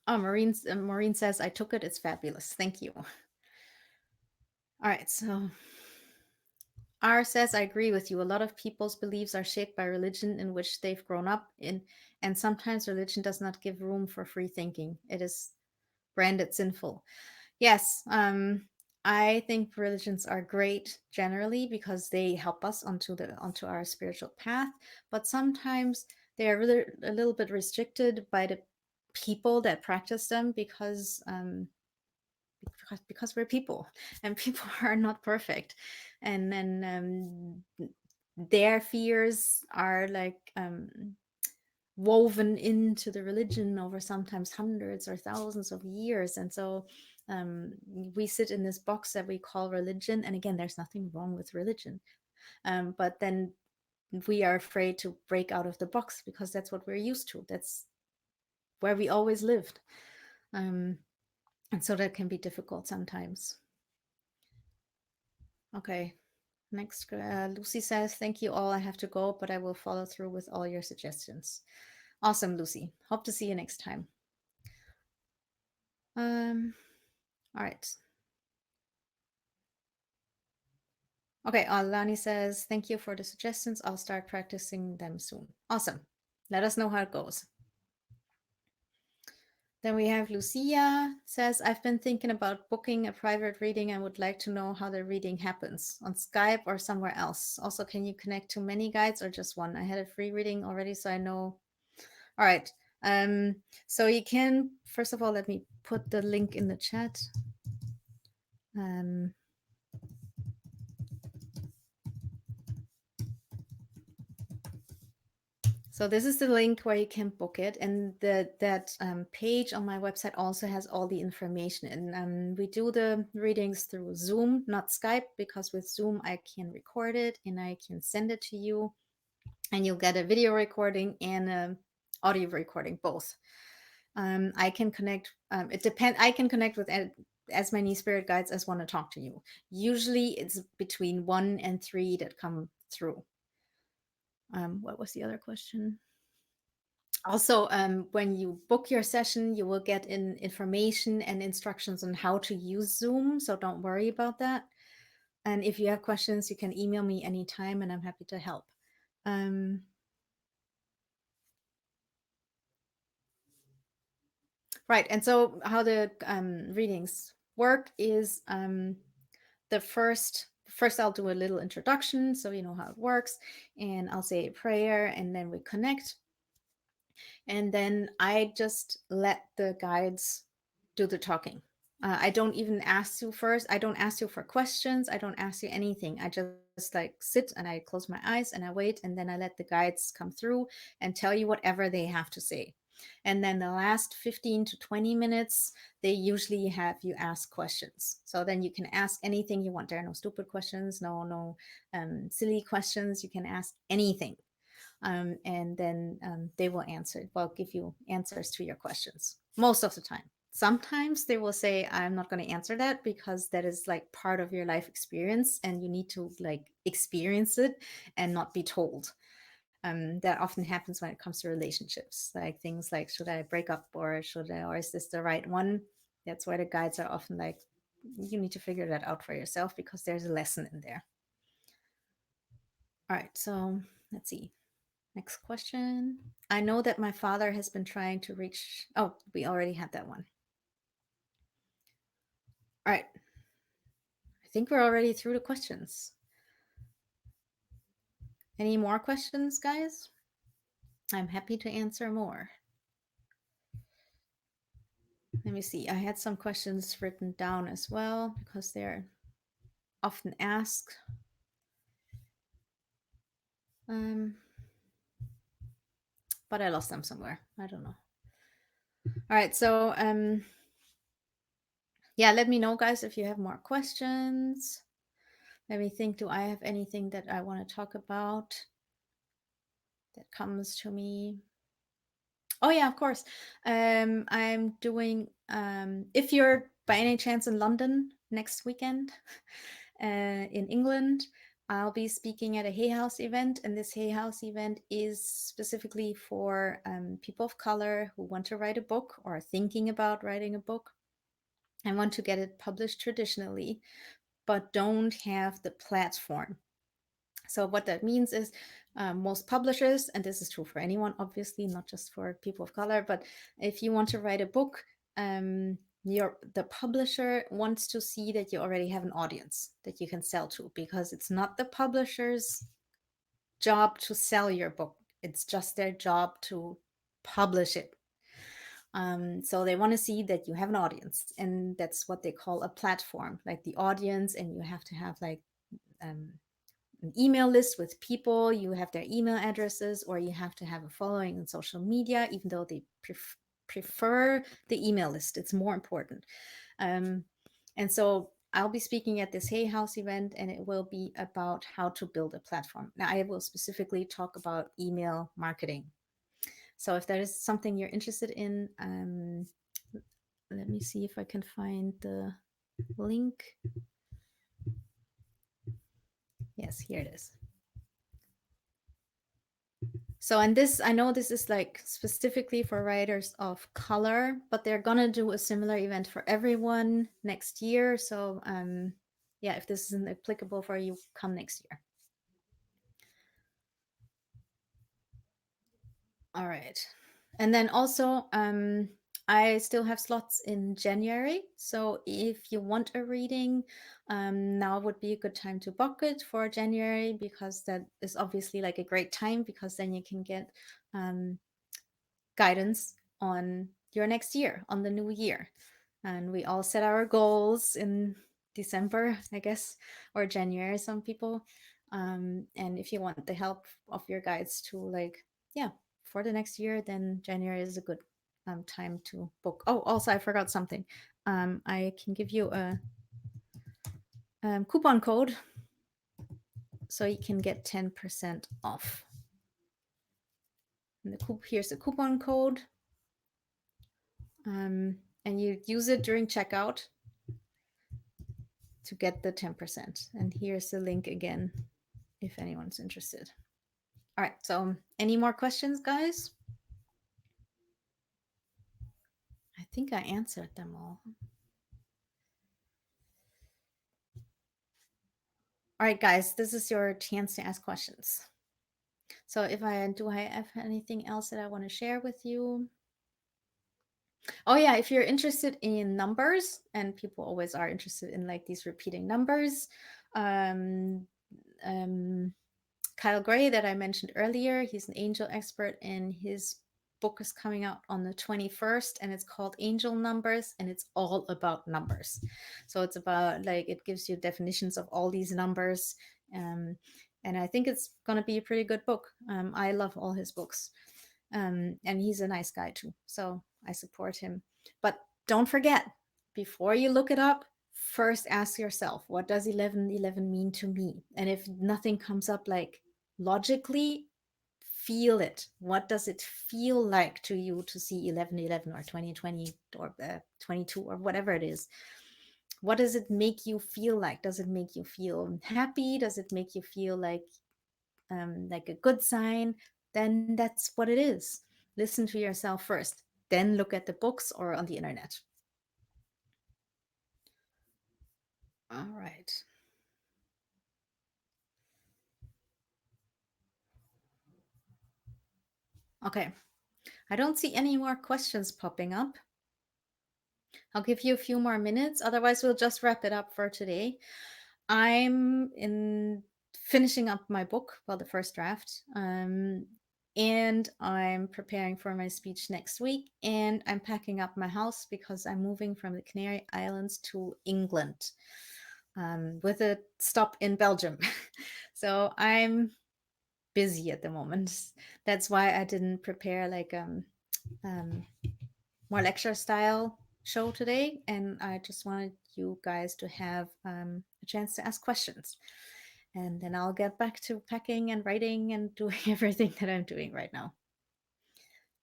Oh, Maureen says, I took it. It's fabulous. Thank you. All right, so R says, I agree with you. A lot of people's beliefs are shaped by religion in which they've grown up in, and sometimes religion does not give room for free thinking. It is branded sinful. Yes, I think religions are great generally because they help us onto our spiritual path, but sometimes they are really a little bit restricted by the people that practice them because we're people and people are not perfect, and then their fears are like woven into the religion over sometimes hundreds or thousands of years. And so we sit in this box that we call religion, and again, there's nothing wrong with religion, but then we are afraid to break out of the box because that's what we're used to, that's where we always lived. And so that can be difficult sometimes. Okay, next, Lucy says, thank you all. I have to go, but I will follow through with all your suggestions. Awesome, Lucy. Hope to see you next time. All right. Okay, Alani says, thank you for the suggestions. I'll start practicing them soon. Awesome. Let us know how it goes. Then we have Lucia says, I've been thinking about booking a private reading and would like to know how the reading happens on Skype or somewhere else. Also, can you connect to many guides or just one? I had a free reading already, so I know. All right. So you can, first of all, let me put the link in the chat. Um, So this is the link where you can book it, and that page on my website also has all the information. And we do the readings through Zoom, not Skype, because with Zoom I can record it and I can send it to you, and you'll get a video recording and a audio recording both. I can connect. It depends. I can connect with as many spirit guides as want to talk to you. Usually, it's between 1 and 3 that come through. What was the other question? Also, when you book your session, you will get information and instructions on how to use Zoom. So don't worry about that. And if you have questions, you can email me anytime and I'm happy to help. Right. And so how the readings work is the first I'll do a little introduction so you know how it works, and I'll say a prayer and then we connect. And then I just let the guides do the talking. I don't even ask you first. I don't ask you for questions. I don't ask you anything. I just like sit and I close my eyes and I wait, and then I let the guides come through and tell you whatever they have to say. And then the last 15 to 20 minutes, they usually have you ask questions. So then you can ask anything you want. There are no stupid questions, no silly questions. You can ask anything. And then they will answer. Well, give you answers to your questions most of the time. Sometimes they will say, I'm not going to answer that because that is like part of your life experience and you need to like experience it and not be told. That often happens when it comes to relationships, like things like, should I break up or is this the right one? That's why the guides are often like, you need to figure that out for yourself because there's a lesson in there. All right, so let's see. Next question. I know that my father has been trying to reach. Oh, we already had that one. All right. I think we're already through the questions. Any more questions, guys? I'm happy to answer more. Let me see. I had some questions written down as well because they're often asked. But I lost them somewhere. I don't know. All right. So, yeah, let me know, guys, if you have more questions. Let me think. Do I have anything that I want to talk about that comes to me? Oh yeah, of course. I'm doing if you're by any chance in London next weekend, in England, I'll be speaking at a Hay House event, and this Hay House event is specifically for people of color who want to write a book or are thinking about writing a book and want to get it published traditionally, but don't have the platform. So what that means is most publishers, and this is true for anyone, obviously, not just for people of color, but if you want to write a book, the publisher wants to see that you already have an audience that you can sell to, because it's not the publisher's job to sell your book. It's just their job to publish it. So they want to see that you have an audience, and that's what they call a platform, like the audience, and you have to have like an email list with people, you have their email addresses, or you have to have a following on social media, even though they prefer the email list. It's more important. And so I'll be speaking at this Hay House event, and it will be about how to build a platform. Now, I will specifically talk about email marketing. So if that is something you're interested in, let me see if I can find the link. Yes, here it is. So, and this, I know this is like specifically for writers of color, but they're gonna do a similar event for everyone next year. So, yeah, if this isn't applicable for you, come next year. All right. And then also, I still have slots in January. So if you want a reading, now would be a good time to book it for January, because that is obviously like a great time, because then you can get um, guidance on your next year, on the new year. And we all set our goals in December, I guess, or January, some people. And if you want the help of your guides to, like, yeah, for the next year, then January is a good time to book. Oh, also, I forgot something. I can give you a coupon code so you can get 10% off. And here's the coupon code. And you use it during checkout to get the 10%. And here's the link again if anyone's interested. All right, so any more questions, guys? I think I answered them all. All right, guys, this is your chance to ask questions. So if I have anything else that I want to share with you? Oh yeah, if you're interested in numbers, and people always are interested in like these repeating numbers, um, um, Kyle Gray that I mentioned earlier, he's an angel expert, and his book is coming out on the 21st, and it's called Angel Numbers, and it's all about numbers. So it's about, like, it gives you definitions of all these numbers. And I think it's going to be a pretty good book. I love all his books. And he's a nice guy too. So I support him. But don't forget, before you look it up, first ask yourself, what does 1111 mean to me? And if nothing comes up, like, logically, feel it. What does it feel like to you to see 1111 or 2020 or 22 or whatever it is? What does it make you feel like? Does it make you feel happy? Does it make you feel like a good sign? Then that's what it is. Listen to yourself first, then look at the books or on the internet. All right. Okay. I don't see any more questions popping up. I'll give you a few more minutes. Otherwise, we'll just wrap it up for today. I'm in finishing up my book, well, the first draft. And I'm preparing for my speech next week. And I'm packing up my house because I'm moving from the Canary Islands to England, with a stop in Belgium. So I'm busy at the moment. That's why I didn't prepare like more lecture style show today, and I just wanted you guys to have a chance to ask questions, and then I'll get back to packing and writing and doing everything that I'm doing right now.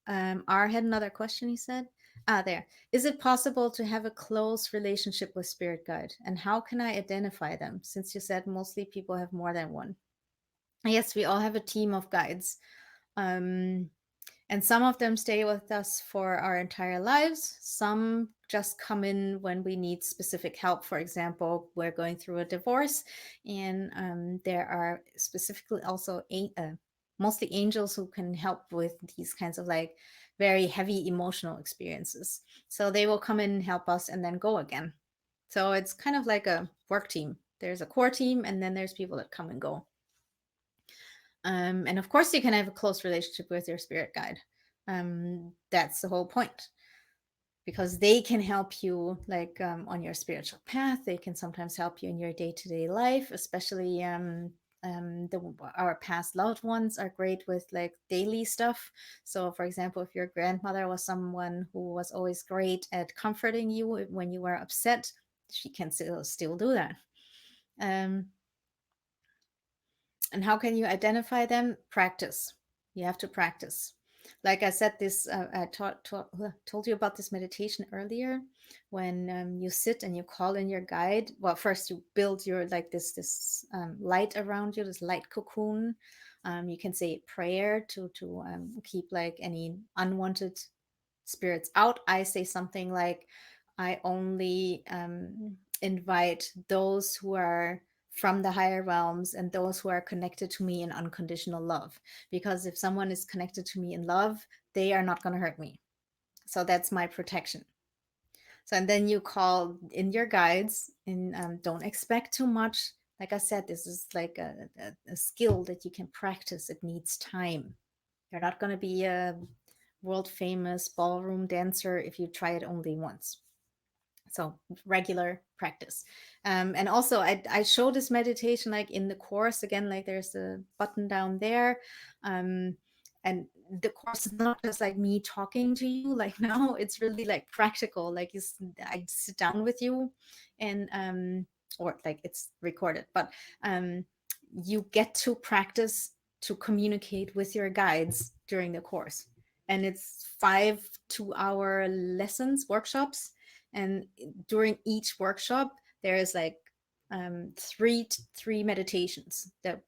R had another question. He said, there. Is it possible to have a close relationship with spirit guide, and how can I identify them, since you said mostly people have more than one? Yes, we all have a team of guides. And some of them stay with us for our entire lives. Some just come in when we need specific help. For example, we're going through a divorce, and there are specifically also mostly angels who can help with these kinds of like very heavy emotional experiences. So they will come in and help us and then go again. So it's kind of like a work team. There's a core team, and then there's people that come and go. And of course, you can have a close relationship with your spirit guide. That's the whole point, because they can help you like on your spiritual path. They can sometimes help you in your day-to-day life, especially our past loved ones are great with like daily stuff. So for example, if your grandmother was someone who was always great at comforting you when you were upset, she can still do that. And how can you identify them? Practice. You have to practice. Like I said, I told you about this meditation earlier. When you sit and you call in your guide, well, first you build your like this light around you, this light cocoon. You can say prayer to keep like any unwanted spirits out. I say something like, I only invite those who are from the higher realms and those who are connected to me in unconditional love. Because if someone is connected to me in love, they are not going to hurt me. So that's my protection. So, and then you call in your guides, and don't expect too much. Like I said, this is like a skill that you can practice. It needs time. You're not going to be a world famous ballroom dancer if you try it only once. So regular practice. And also I show this meditation like in the course again, like there's a button down there. um, and the course is not just like me talking to you like no, it's really like practical, like I sit down with you and or like it's recorded, but um, you get to practice to communicate with your guides during the course. And it's 5 2-hour lessons, workshops, and during each workshop there is like three meditations that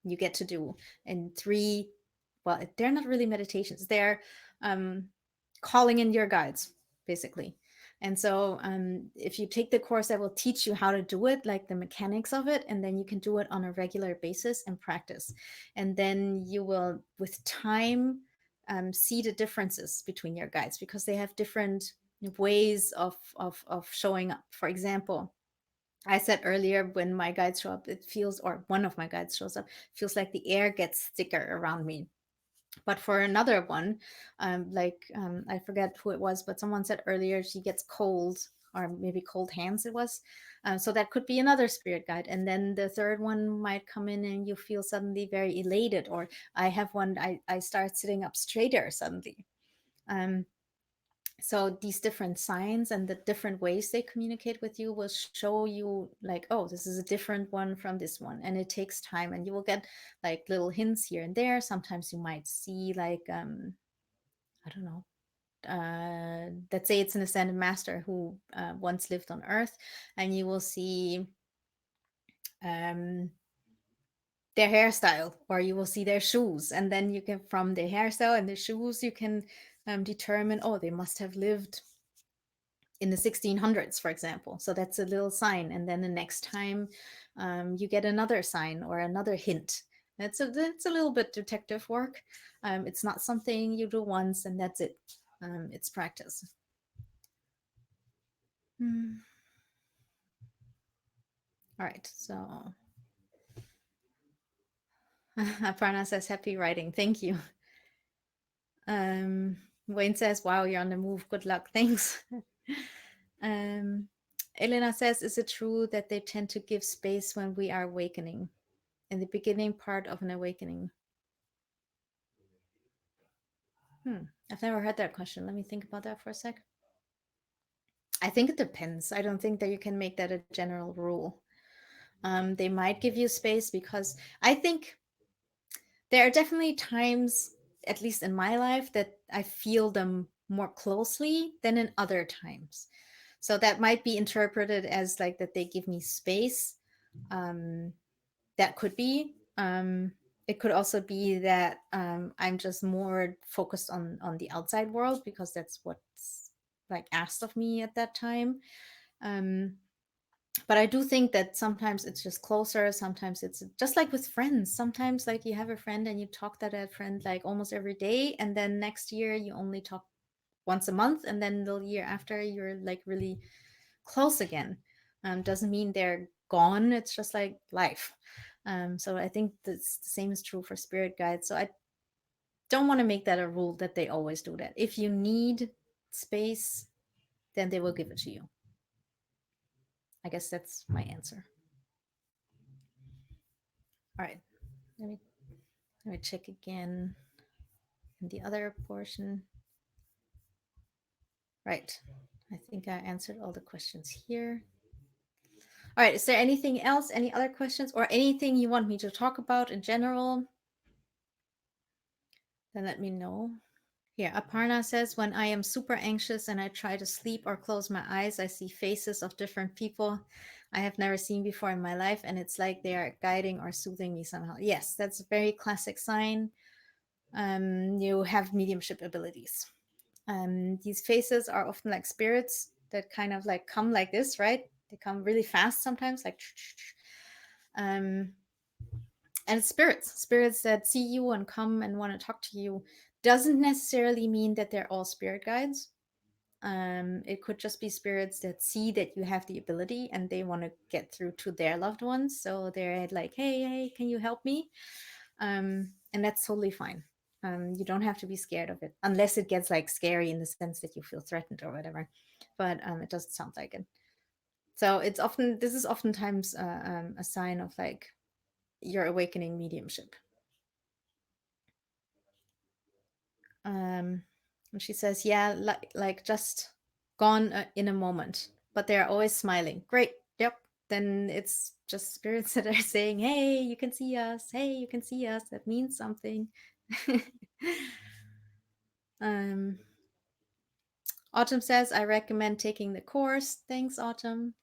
you get to do, and three, well, they're not really meditations, they're um, calling in your guides basically. And so if you take the course, I will teach you how to do it, like the mechanics of it, and then you can do it on a regular basis and practice. And then you will, with time, see the differences between your guides because they have different ways of showing up. For example, I said earlier, when my guides show up, it feels, or one of my guides shows up, feels like the air gets thicker around me. But for another one, I forget who it was, but someone said earlier she gets cold, or maybe cold hands it was. So that could be another spirit guide. And then the third one might come in and you feel suddenly very elated. Or I have one, I start sitting up straighter suddenly. Um, so these different signs and the different ways they communicate with you will show you like, oh, this is a different one from this one, and it takes time, and you will get like little hints here and there. Sometimes you might see like I don't know, let's say it's an ascended master who once lived on earth, and you will see um their hairstyle, or you will see their shoes, and then you can, from the hairstyle and the shoes, you can determine, oh, they must have lived in the 1600s, for example. So that's a little sign. And then the next time you get another sign or another hint. That's a little bit detective work. It's not something you do once and that's it. It's practice. All right. So Aparna says, happy writing. Thank you. Wayne says, wow, you're on the move. Good luck. Thanks. Elena says, is it true that they tend to give space when we are awakening? In the beginning part of an awakening? I've never heard that question. Let me think about that for a sec. I think it depends. I don't think that you can make that a general rule. They might give you space because I think there are definitely times, at least in my life, that I feel them more closely than in other times. So that might be interpreted as like that they give me space. That could be. It could also be that I'm just more focused on the outside world because that's what's like asked of me at that time. Um, but I do think that sometimes it's just closer. Sometimes it's just like with friends. Sometimes like you have a friend and you talk to that friend like almost every day, and then next year you only talk once a month, and then the year after you're like really close again. Doesn't mean they're gone. It's just like life. So I think the same is true for spirit guides. So I don't want to make that a rule that they always do that. If you need space, then they will give it to you. I guess that's my answer. All right, let me let me check again in the other portion. Right, I think I answered all the questions here. All right, is there anything else, any other questions, or anything you want me to talk about in general? Then let me know. Here, Aparna says, when I am super anxious and I try to sleep or close my eyes, I see faces of different people I have never seen before in my life, and it's like they are guiding or soothing me somehow. Yes, that's a very classic sign. You have mediumship abilities. These faces are often like spirits that kind of like come like this, right? They come really fast sometimes, like um and spirits that see you and come and want to talk to you doesn't necessarily mean that they're all spirit guides. It could just be spirits that see that you have the ability and they want to get through to their loved ones, so they're like, hey, can you help me? And that's totally fine. You don't have to be scared of it unless it gets like scary in the sense that you feel threatened or whatever, but it doesn't sound like it. So this is oftentimes a sign of like your awakening mediumship. And she says, yeah, like just gone in a moment, but they're always smiling. Great. Yep. Then it's just spirits that are saying, hey, you can see us. Hey, you can see us. That means something. um, Autumn says, I recommend taking the course. Thanks, Autumn.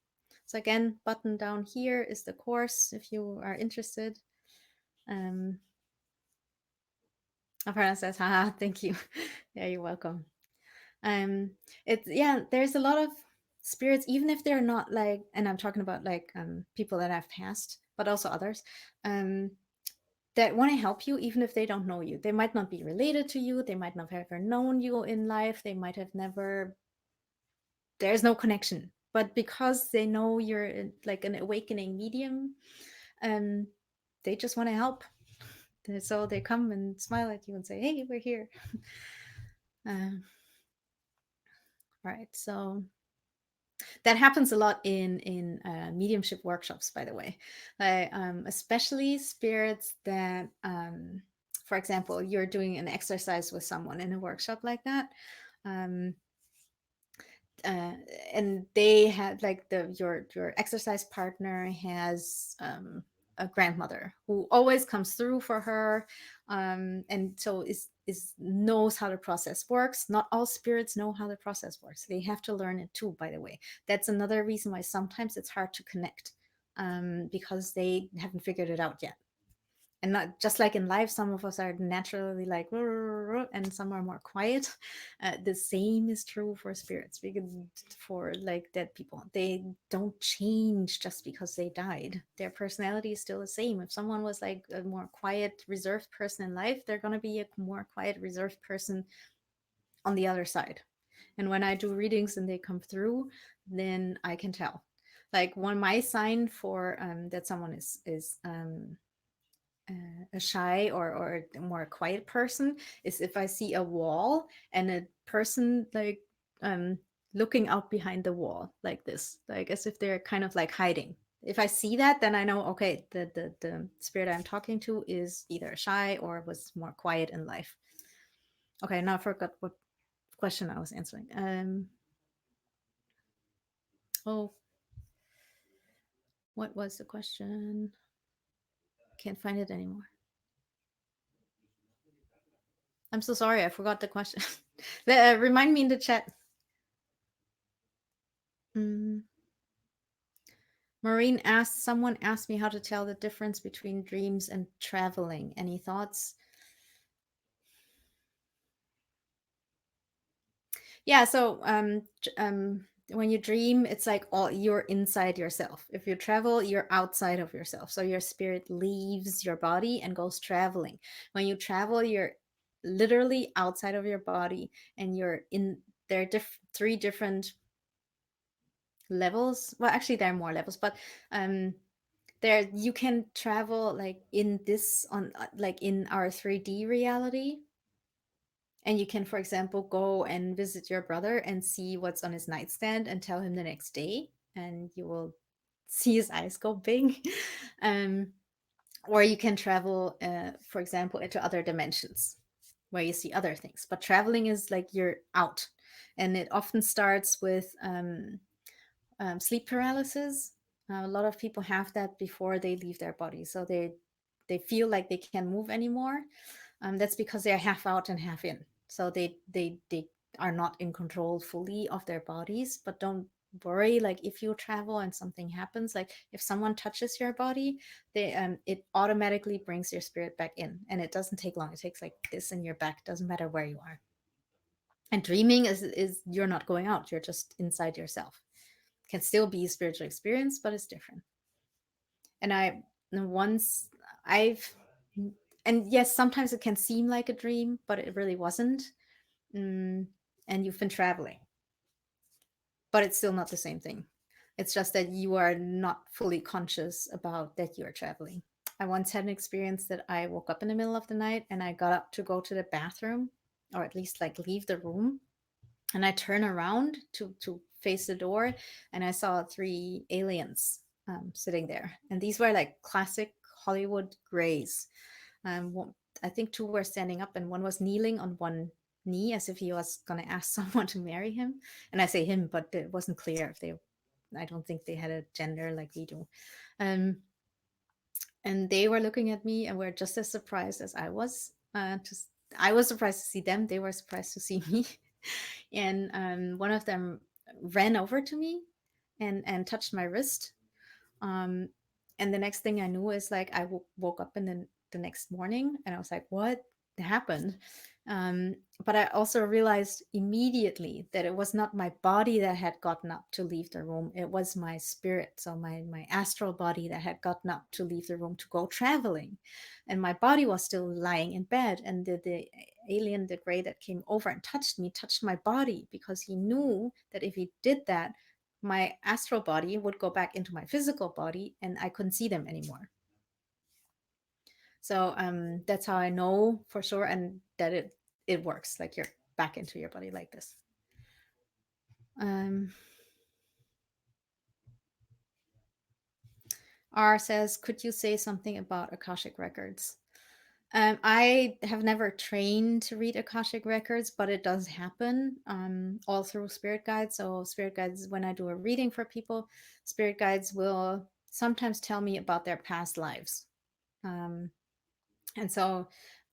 So again, button down here is the course if you are interested. Aparna says, haha, thank you. Yeah, you're welcome. It's, yeah, there's a lot of spirits, even if they're not like, and I'm talking about like people that have passed, but also others, um, that want to help you, even if they don't know you. They might not be related to you. They might not have ever known you in life. They might have never, there's no connection. But because they know you're like an awakening medium, um, they just want to help. So they come and smile at you and say, hey, we're here. Um, right. So that happens a lot in mediumship workshops, by the way, especially spirits that for example, you're doing an exercise with someone in a workshop like that, um, uh, and they had like your exercise partner has a grandmother who always comes through for her, and so is knows how the process works. Not all spirits know how the process works. They have to learn it too, by the way. That's another reason why sometimes it's hard to connect, because they haven't figured it out yet. And not just like in life, some of us are naturally like and some are more quiet. The same is true for spirits, because for like dead people, they don't change just because they died. Their personality is still the same. If someone was like a more quiet reserved person in life, they're going to be a more quiet reserved person on the other side. And when I do readings and they come through, then I can tell. Like one my sign for that someone is a shy or a more quiet person is if I see a wall and a person like um looking out behind the wall like this, like as if they're kind of like hiding. If I see that, then I know, okay, the spirit I'm talking to is either shy or was more quiet in life. Okay, now I forgot what question I was answering. Oh, what was the question? Can't find it anymore. I'm so sorry, I forgot the question. Remind me in the chat. Mm. Maureen asked, someone asked me how to tell the difference between dreams and traveling. Any thoughts? Yeah, so when you dream, it's like all you're inside yourself. If you travel, you're outside of yourself. So your spirit leaves your body and goes traveling. When you travel, you're literally outside of your body and you're in there are three different levels. Well, actually there are more levels, but there you can travel like in this on like in our 3D reality, and you can, for example, go and visit your brother and see what's on his nightstand and tell him the next day, and you will see his eyes go big. um, or you can travel, for example, into other dimensions where you see other things. But traveling is like you're out, and it often starts with sleep paralysis. A lot of people have that before they leave their body, so they feel like they can't move anymore. That's because they're half out and half in, so they are not in control fully of their bodies. But don't worry, like if you travel and something happens, like if someone touches your body, they it automatically brings your spirit back in, and it doesn't take long. It takes like this in your back, doesn't matter where you are. And dreaming is you're not going out, you're just inside yourself. Can still be a spiritual experience, but it's different. And I once I've and yes, sometimes it can seem like a dream, but it really wasn't. Mm, and you've been traveling, but it's still not the same thing. It's just that you are not fully conscious about that you're traveling. I once had an experience that I woke up in the middle of the night and I got up to go to the bathroom, or at least like leave the room, and I turn around to face the door, and I saw three aliens sitting there, and these were like classic Hollywood grays. One, I think two were standing up, and one was kneeling on one knee as if he was going to ask someone to marry him. And I say him, but it wasn't clear if they. I don't think they had a gender like we do. Um, and they were looking at me and were just as surprised as I was. I was surprised to see them. They were surprised to see me. And one of them ran over to me and touched my wrist. Um, and the next thing I knew is like I woke up in the next morning and I was like, what happened? Um, but I also realized immediately that it was not my body that had gotten up to leave the room. It was my spirit. So my astral body that had gotten up to leave the room to go traveling. And my body was still lying in bed. And the alien, the gray that came over and touched me, touched my body because he knew that if he did that, my astral body would go back into my physical body and I couldn't see them anymore. So that's how I know for sure, and that it works. Like you're back into your body like this. Um, R says, could you say something about Akashic records? I have never trained to read Akashic records, but it does happen all through spirit guides. So, spirit guides, when I do a reading for people, spirit guides will sometimes tell me about their past lives. Um, and so,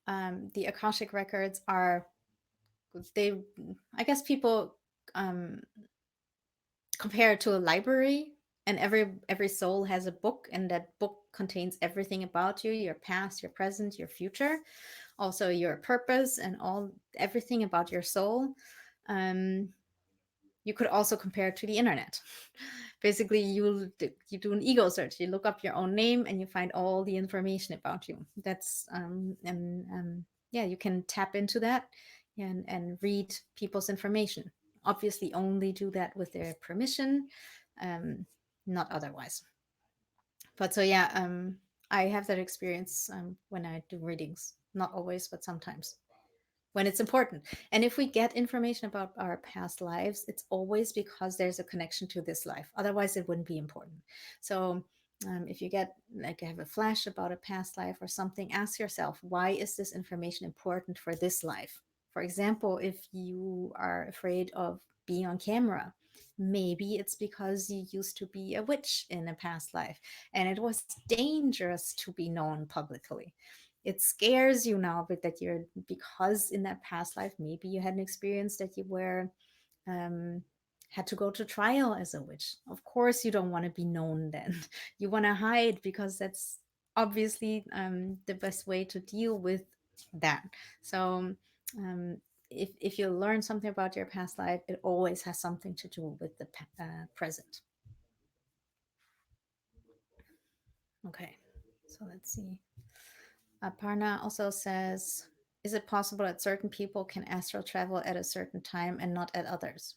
the Akashic records are, they, I guess people um, compare it to a library, and every soul has a book, and that book contains everything about you, your past, your present, your future, also your purpose, and all everything about your soul. um, you could also compare it to the internet. Basically, you do an ego search, you look up your own name and you find all the information about you. That's and yeah, you can tap into that and read people's information. Obviously only do that with their permission, um, not otherwise. But so yeah, I have that experience when I do readings, not always but sometimes when it's important. And if we get information about our past lives, it's always because there's a connection to this life. Otherwise, it wouldn't be important. So, if you get like have a flash about a past life or something, ask yourself, why is this information important for this life? For example, if you are afraid of being on camera, maybe it's because you used to be a witch in a past life and it was dangerous to be known publicly. It scares you now, but that you're, because in that past life maybe you had an experience that you were um had to go to trial as a witch. Of course you don't want to be known then. You want to hide because that's obviously the best way to deal with that. So um if you learn something about your past life, it always has something to do with the present. Okay, so let's see. Aparna also says, is it possible that certain people can astral travel at a certain time and not at others?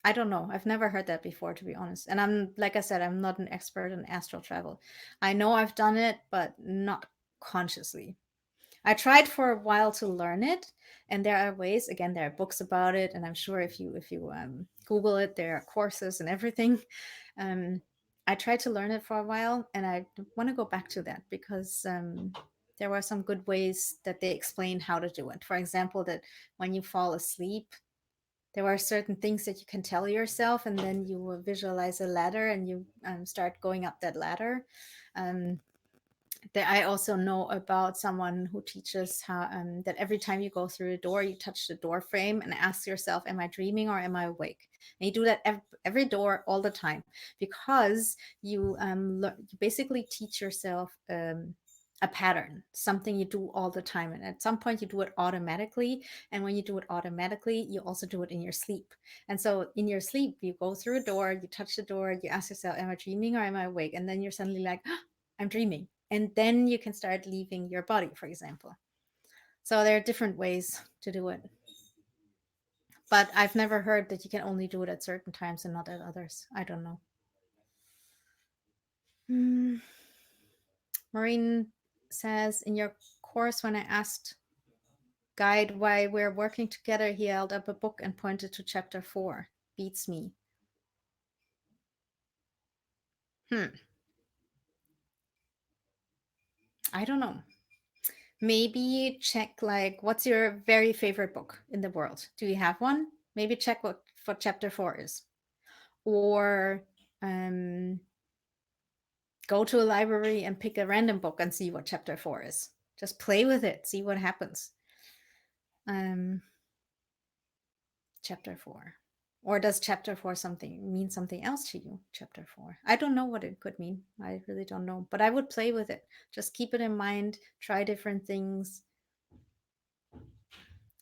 I don't know. I've never heard that before, to be honest. And I'm, like I said, I'm not an expert in astral travel. I know I've done it, but not consciously. I tried for a while to learn it, and there are ways. Again, there are books about it, and I'm sure if you Google it, there are courses and everything. Um, I tried to learn it for a while, and I want to go back to that because there were some good ways that they explained how to do it. For example, that when you fall asleep, there are certain things that you can tell yourself, and then you will visualize a ladder, and you start going up that ladder. Um, that I also know about someone who teaches how that every time you go through a door, you touch the door frame and ask yourself, "Am I dreaming or am I awake?" And you do that every door all the time because you basically teach yourself a pattern, something you do all the time. And at some point, you do it automatically. And when you do it automatically, you also do it in your sleep. And so in your sleep, you go through a door, you touch the door, you ask yourself, am I dreaming or am I awake? And then you're suddenly like, oh, I'm dreaming. And then you can start leaving your body, for example. So there are different ways to do it. But I've never heard that you can only do it at certain times and not at others. I don't know. Hmm. Maureen says, in your course, when I asked guide why we're working together, he held up a book and pointed to chapter 4. Beats me. I don't know. Maybe check like what's your very favorite book in the world? Do you have one? Maybe check what chapter 4 is. Or um, go to a library and pick a random book and see what chapter 4 is. Just play with it, see what happens. Chapter 4. Or does chapter 4 mean something else to you? Chapter 4. I don't know what it could mean. I really don't know. But I would play with it. Just keep it in mind. Try different things.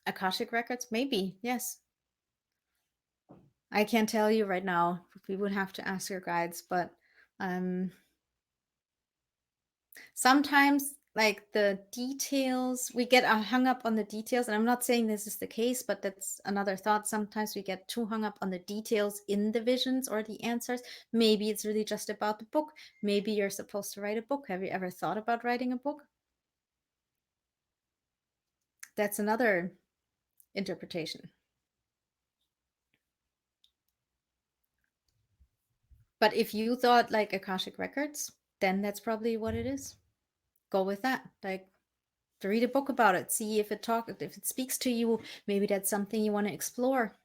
Akashic records? Maybe. Yes. I can't tell you right now. We would have to ask your guides. But sometimes like the details, we get hung up on the details, and I'm not saying this is the case, but that's another thought. Sometimes we get too hung up on the details in the visions or the answers. Maybe it's really just about the book. Maybe you're supposed to write a book. Have you ever thought about writing a book? That's another interpretation. But if you thought like Akashic records, then that's probably what it is. Go with that. Like, to read a book about it, see if it speaks to you. Maybe that's something you want to explore.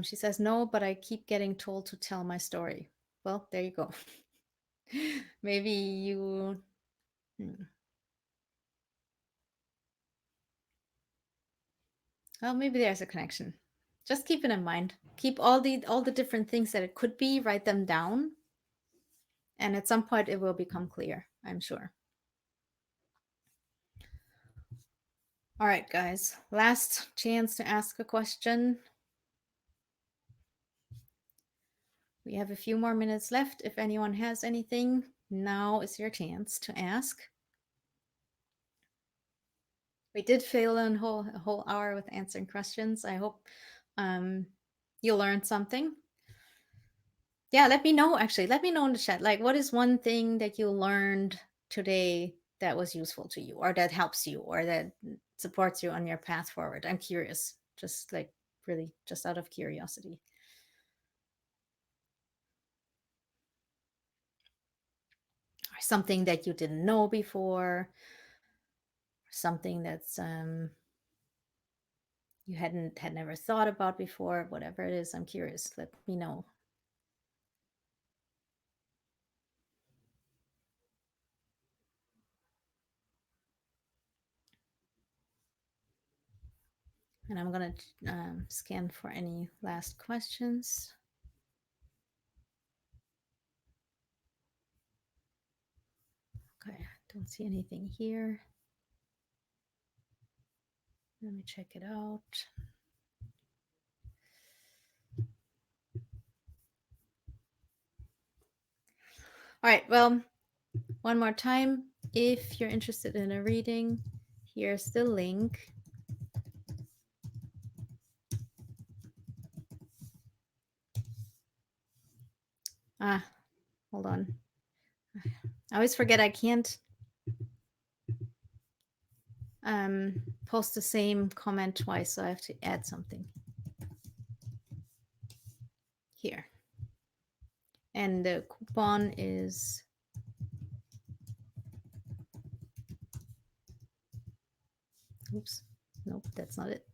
She says, no, but I keep getting told to tell my story. Well, there you go. Maybe you. Well, maybe there's a connection. Just keep it in mind. Keep all the different things that it could be, write them down. And at some point it will become clear, I'm sure. All right, guys. Last chance to ask a question. We have a few more minutes left. If anyone has anything, now is your chance to ask. We did fill in a whole hour with answering questions. I hope you learned something. Yeah, let me know, actually. Let me know in the chat. Like, what is one thing that you learned today that was useful to you, or that helps you, or that supports you on your path forward? I'm curious, just like really just out of curiosity. Or something that you didn't know before, something that's you had never thought about before, whatever it is. I'm curious. Let me know. And I'm gonna scan for any last questions. Okay, don't see anything here. Let me check it out. All right, well, one more time. If you're interested in a reading, here's the link. Hold on. I always forget I can't post the same comment twice, so I have to add something here. And the coupon is oops, nope, that's not it.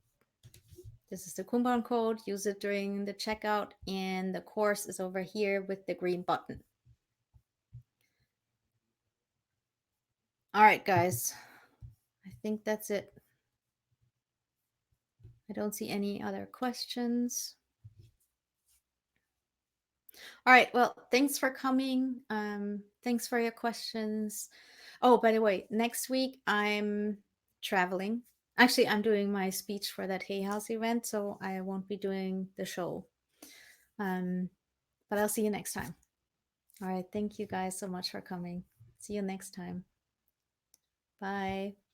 This is the coupon code. Use it during the checkout, and the course is over here with the green button. All right, guys. I think that's it. I don't see any other questions. All right. Well, thanks for coming. Thanks for your questions. Oh, by the way, next week I'm traveling. Actually, I'm doing my speech for that Hay House event, so I won't be doing the show. Um, but I'll see you next time. All right. Thank you guys so much for coming. See you next time. Bye.